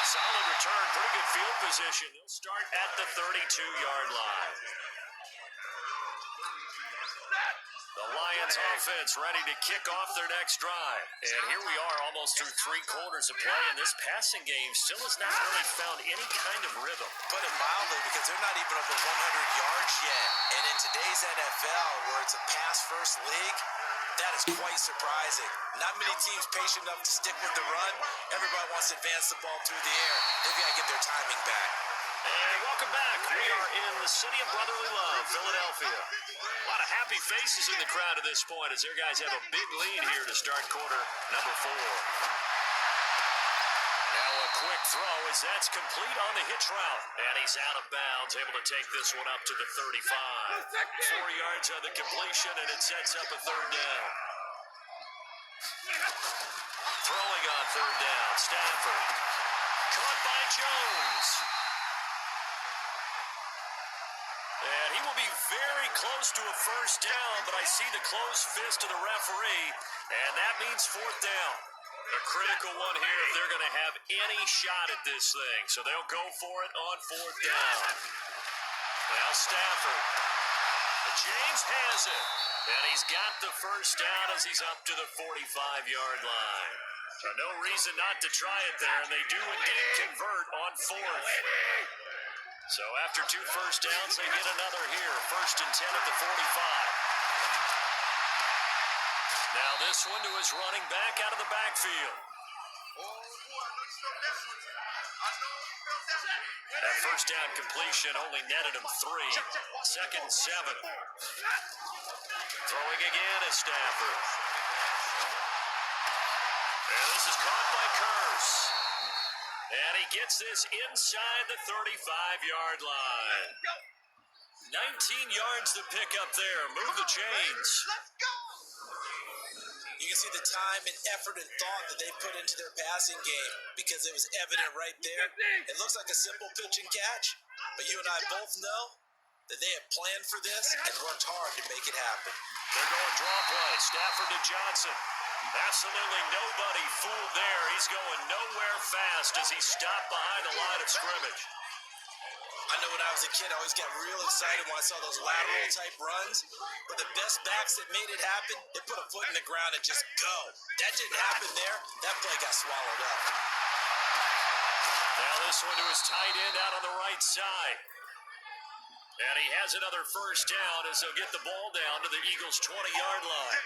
Solid return, pretty good field position. They'll start at the 32-yard line. The Lions offense ready to kick off their next drive. And here we are almost through 3 quarters of play, and this passing game still has not really found any kind of rhythm. Put it mildly, because they're not even over 100 yards yet. And in today's NFL, where it's a pass-first league, that is quite surprising. Not many teams patient enough to stick with the run. Everybody wants to advance the ball through the air. They've got to get their timing back. And welcome back. We are in the city of brotherly love, Philadelphia. A lot of happy faces in the crowd at this point as their guys have a big lead here to start quarter number 4. Now a quick throw as that's complete on the hitch route. And he's out of bounds, able to take this one up to the 35. 4 yards on the completion, and it sets up a third down. Throwing on third down, Stafford. Caught by Jones. And he will be very close to a first down, but I see the closed fist of the referee, and that means fourth down. A critical one here if they're going to have any shot at this thing. So they'll go for it on fourth down. Now Stafford. James has it. And he's got the first down as he's up to the 45-yard line. So no reason not to try it there, and they do indeed convert on fourth. So after 2 first downs, they get another here. 1st and 10 at the 45. Now this one to his running back out of the backfield. That first down completion only netted him 3. 2nd and 7. Throwing again is Stafford. And this is caught by Curse. And he gets this inside the 35-yard line. 19 yards to pick up there. Move the chains. You can see the time and effort and thought that they put into their passing game because it was evident right there. It looks like a simple pitch and catch, but you and I both know that they have planned for this and worked hard to make it happen. They're going draw play. Stafford to Johnson. Absolutely nobody fooled there. He's going nowhere fast as he stopped behind the line of scrimmage. I know when I was a kid, I always got real excited when I saw those lateral type runs. But the best backs that made it happen, they put a foot in the ground and just go. That didn't happen there. That play got swallowed up. Now this one to his tight end out on the right side. And he has another first down as they'll get the ball down to the Eagles' 20-yard line.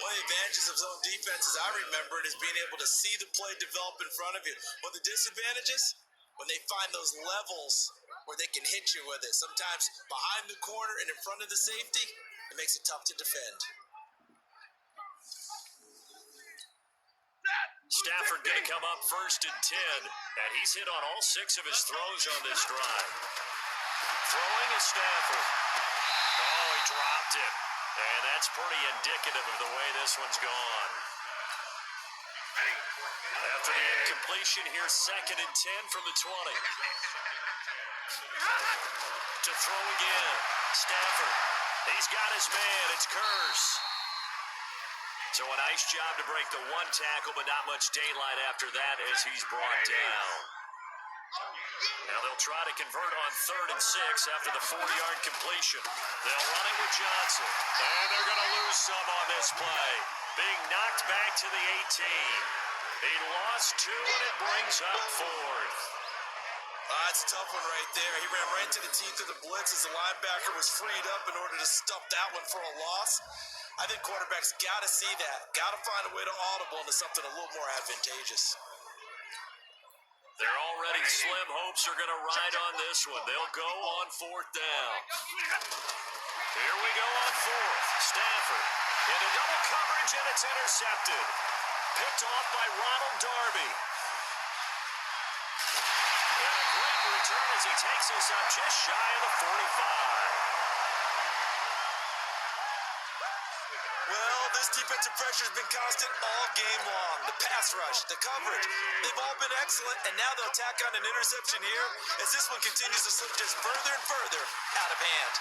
One of the advantages of zone defense, as I remember it, is being able to see the play develop in front of you. One of the disadvantages, when they find those levels where they can hit you with it. Sometimes behind the corner and in front of the safety, it makes it tough to defend. Stafford going to come up 1st and 10, and he's hit on all 6 of his throws on this drive. Throwing is Stafford. Oh, he dropped it. And that's pretty indicative of the way this one's gone. After the incompletion here, 2nd and 10 from the 20. To throw again, Stafford. He's got his man, it's Curse. So a nice job to break the 1 tackle, but not much daylight after that as he's brought down. Now they'll try to convert on 3rd and 6 after the 4-yard completion. They'll run it with Johnson. And they're going to lose some on this play. Being knocked back to the 18. He lost 2, and it brings up 4th. That's a tough one right there. He ran right into the teeth of the blitz as the linebacker was freed up in order to stuff that one for a loss. I think quarterbacks got to see that. Got to find a way to audible into something a little more advantageous. Their already slim hopes are going to ride on this one. They'll go on 4th down. Here we go on 4th. Stafford into double coverage, and it's intercepted. Picked off by Ronald Darby. And a great return as he takes us up just shy of the 45. Well, this defensive pressure has been constant all game long. The pass rush, the coverage, they've all been excellent, and now they'll tack on an interception here as this one continues to slip just further and further out of hand.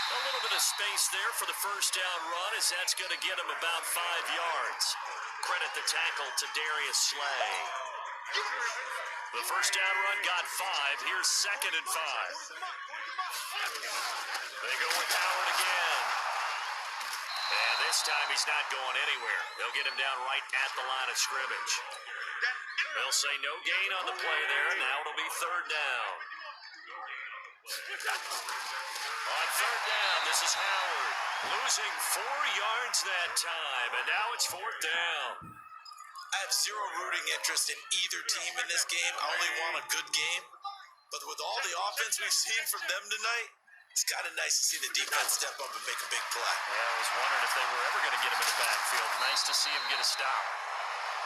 A little bit of space there for the first down run as that's going to get him about 5 yards. Credit the tackle to Darius Slay. The first down run got 5. Here's 2nd and 5. They go with Howard again. And this time he's not going anywhere. They'll get him down right at the line of scrimmage. They'll say no gain on the play there. Now it'll be 3rd down. On 3rd down, this is Howard. Losing 4 yards that time, and now it's 4th down. I have zero rooting interest in either team in this game. I only want a good game. But with all the offense we've seen from them tonight, it's kind of nice to see the defense step up and make a big play. Yeah, I was wondering if they were ever going to get him in the backfield. Nice to see him get a stop.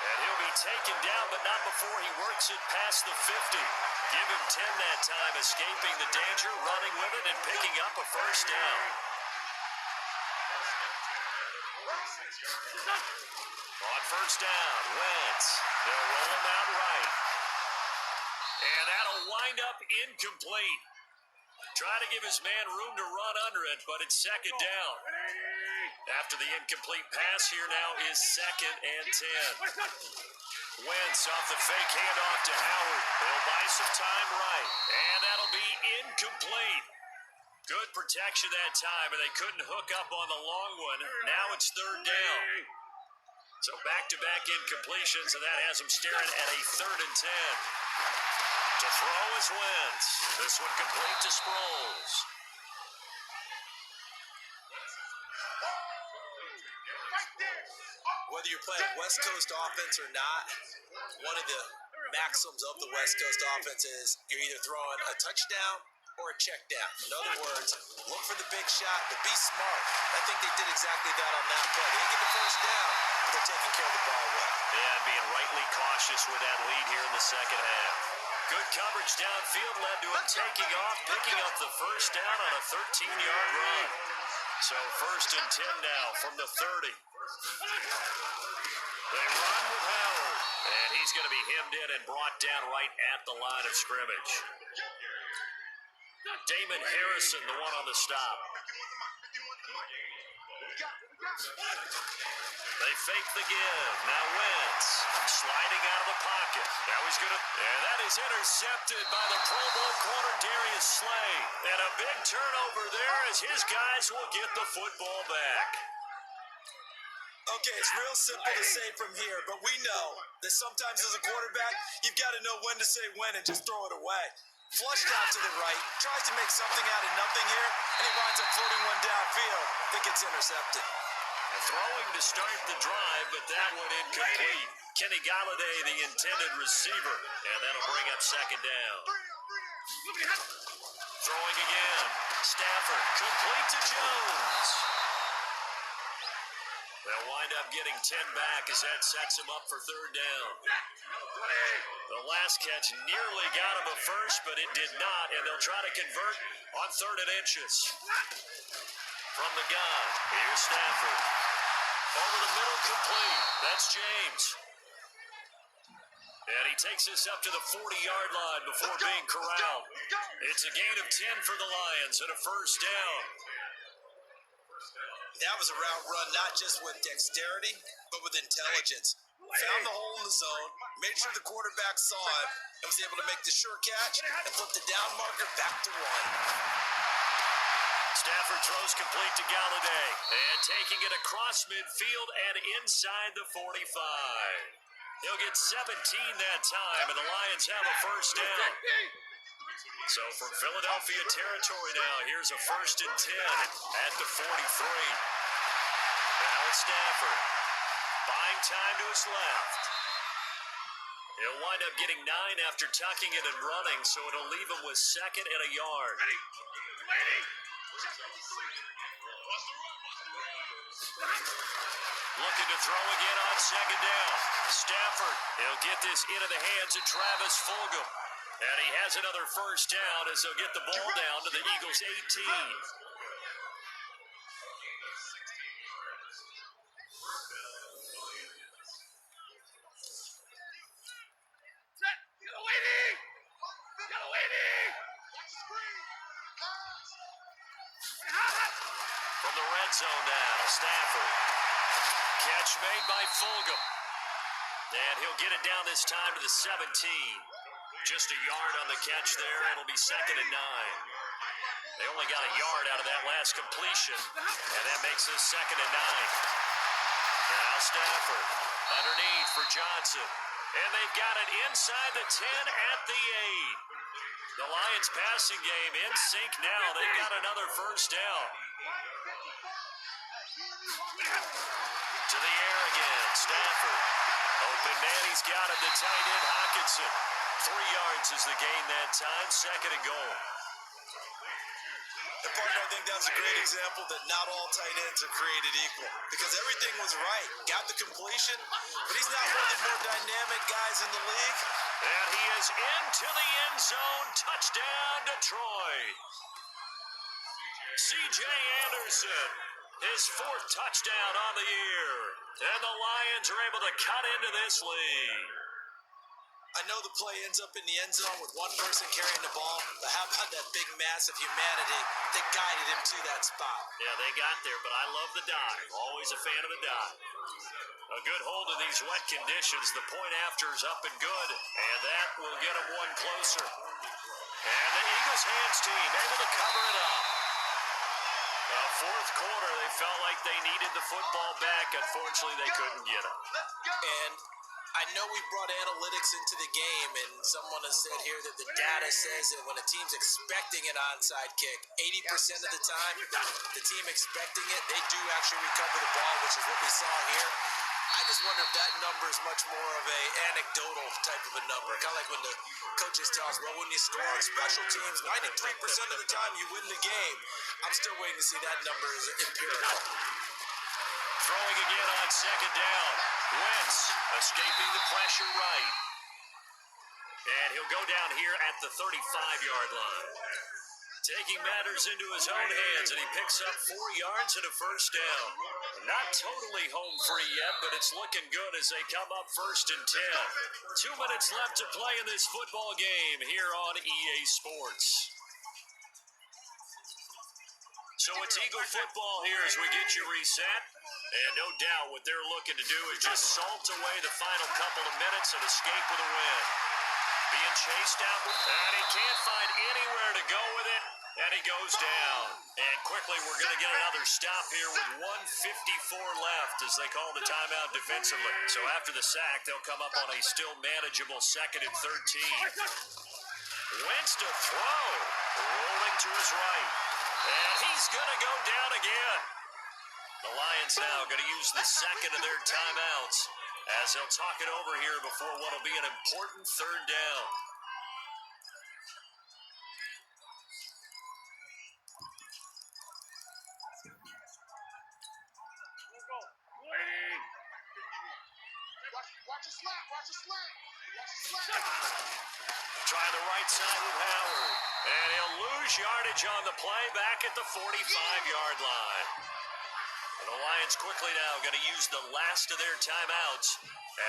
And he'll be taken down, but not before he works it past the 50. Give him 10 that time, escaping the danger, running with it, and picking up a first down. On first down, Wentz. They'll roll him out right. And that'll wind up incomplete. Try to give his man room to run under it, but it's second down. After the incomplete pass, here now is second and 10. Wentz off the fake handoff to Howard. He'll buy some time right. And that'll be incomplete. Good protection that time, and they couldn't hook up on the long one. Now it's third down. So back-to-back incompletions, and that has them staring at a third and 10. To throw is Wentz. This one complete to Sproles. Whether you're playing West Coast offense or not, one of the maxims of the West Coast offense is you're either throwing a touchdown or a check down. In other words, look for the big shot, but be smart. I think they did exactly that on that play. They didn't get the first down, but they're taking care of the ball well. Yeah, and being rightly cautious with that lead here in the second half. Good coverage downfield led to him taking off, picking up the first down on a 13-yard run. So first and 10 now from the 30. They run with Howard, and he's going to be hemmed in and brought down right at the line of scrimmage. Damon Harrison, the one on the stop. They fake the give. Now Wentz sliding out of the pocket. Now he's going to, and that is intercepted by the Pro Bowl corner Darius Slay. And a big turnover there as his guys will get the football back. Okay, it's real simple to say from here, but we know that sometimes as a quarterback, you've got to know when to say when and just throw it away. Flushed out to the right, tries to make something out of nothing here, and he winds up floating one downfield that gets intercepted. Throwing to start the drive, but that one incomplete. Kenny Galladay, the intended receiver, and that'll bring up second down. Throwing again. Stafford, complete to Jones. They'll wind up getting 10 back as that sets him up for third down. The last catch nearly got him a first, but it did not, and they'll try to convert on third and inches. From the gun, here's Stafford. Over the middle, complete. That's James. And he takes us up to the 40-yard line before being corralled. It's a gain of 10 for the Lions and a first down. That was a route run not just with dexterity, but with intelligence. Found the hole in the zone, made sure the quarterback saw him, and was able to make the sure catch and flip the down marker back to one. Stafford throws complete to Galladay, and taking it across midfield and inside the 45. He'll get 17 that time, and the Lions have a first down. So from Philadelphia territory now, here's a first and 10 at the 43. Now it's Stafford, buying time to his left. He'll wind up getting 9 after tucking it and running, so it'll leave him with second and a yard. Looking to throw again on second down. Stafford, he'll get this into the hands of Travis Fulgham. And he has another first down as they'll get the ball down to the Eagles' 18. From the red zone now, Stafford. Catch made by Fulgham. And he'll get it down this time to the 17. Just a yard on the catch there. It'll be second and 9. They only got a yard out of that last completion, and that makes this second and 9. Now Stafford underneath for Johnson. And they've got it inside the 10 at the 8. The Lions passing game in sync now. They've got another first down. To the air again, Stafford. Open man, he's got him. The tight end, Hawkinson. 3 yards is the gain that time. 2nd and goal. And partner, I think that's a great example that not all tight ends are created equal because everything was right. Got the completion, but he's not one of the more dynamic guys in the league. And he is into the end zone. Touchdown, Detroit. C.J. Anderson, his 4th touchdown on the year. And the Lions are able to cut into this lead. I know the play ends up in the end zone with one person carrying the ball, but how about that big mass of humanity that guided him to that spot? Yeah, they got there, but I love the dive. Always a fan of the dive. A good hold in these wet conditions. The point after is up and good, and that will get them one closer. And the Eagles hands team able to cover it up. The 4th quarter, they felt like they needed the football back. Unfortunately, they couldn't get it. And I know we brought analytics into the game, and someone has said here that the data says that when a team's expecting an onside kick, 80% of the time, the team expecting it, they do actually recover the ball, which is what we saw here. I just wonder if that number is much more of a anecdotal type of a number. Kind of like when the coaches tell us, well, when you score on special teams, 93% of the time you win the game. I'm still waiting to see that number is empirical. Throwing again on 2nd down. Wentz escaping the pressure right. And he'll go down here at the 35-yard line. Taking matters into his own hands, and he picks up 4 yards and a 1st down. Not totally home free yet, but it's looking good as they come up 1st and 10. 2 minutes left to play in this football game here on EA Sports. So it's Eagle football here as we get you reset. And no doubt what they're looking to do is just salt away the final couple of minutes and escape with a win. Being chased out, and he can't find anywhere to go with it, and he goes down. And quickly we're going to get another stop here with 1:54 left as they call the timeout defensively. So after the sack, they'll come up on a still manageable 2nd and 13. Wentz to throw, rolling to his right. And he's going to go down again. The Lions now going to use the 2nd of their timeouts as they'll talk it over here before what will be an important 3rd down. Watch a slant. Watch a slant. Watch a slant. Trying the right side with Howard. And he'll lose yardage on the play back at the 45-yard line. And the Lions quickly now going to use the last of their timeouts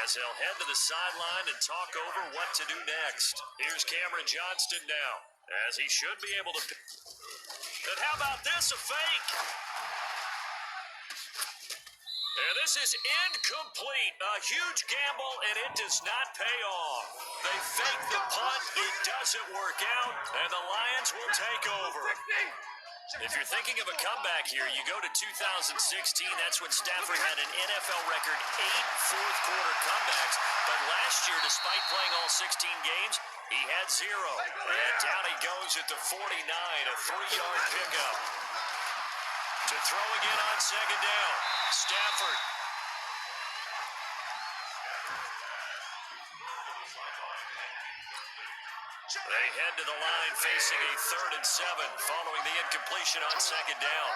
as they'll head to the sideline and talk over what to do next. Here's Cameron Johnston now, as he should be able to. And how about this, a fake? And this is incomplete. A huge gamble, and it does not pay off. They fake the punt. It doesn't work out, and the Lions will take over. If you're thinking of a comeback here, you go to 2016. That's when Stafford had an NFL record 8 fourth-quarter comebacks. But last year, despite playing all 16 games, he had 0. And down he goes at the 49, a 3-yard pickup. To throw again on 2nd down, Stafford. They head to the line facing a 3rd and 7 following the incompletion on 2nd down.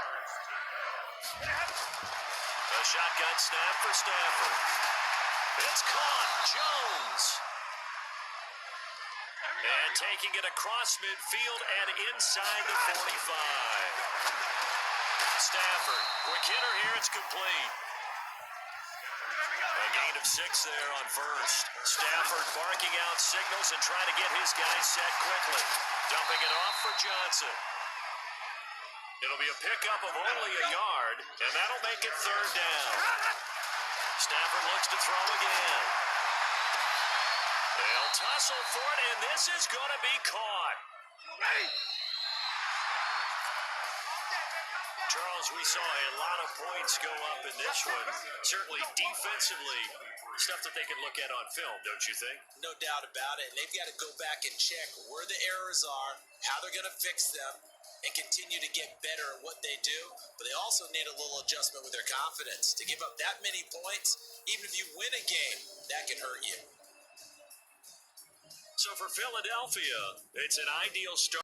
A shotgun snap for Stafford. It's caught. Jones. And taking it across midfield and inside the 45. Stafford. Quick hitter here. It's complete. A gain of 6 there on 1st. Stafford barking out signals and trying to get his guys set quickly. Dumping it off for Johnson. It'll be a pickup of only a yard, and that'll make it 3rd down. Stafford looks to throw again. They'll tussle for it, and this is going to be caught. Charles, we saw a lot of points go up in this one. Certainly defensively, stuff that they can look at on film, don't you think? No doubt about it. And they've got to go back and check where the errors are, how they're going to fix them, and continue to get better at what they do, but they also need a little adjustment with their confidence. To give up that many points, even if you win a game, that can hurt you. So for Philadelphia, it's an ideal start.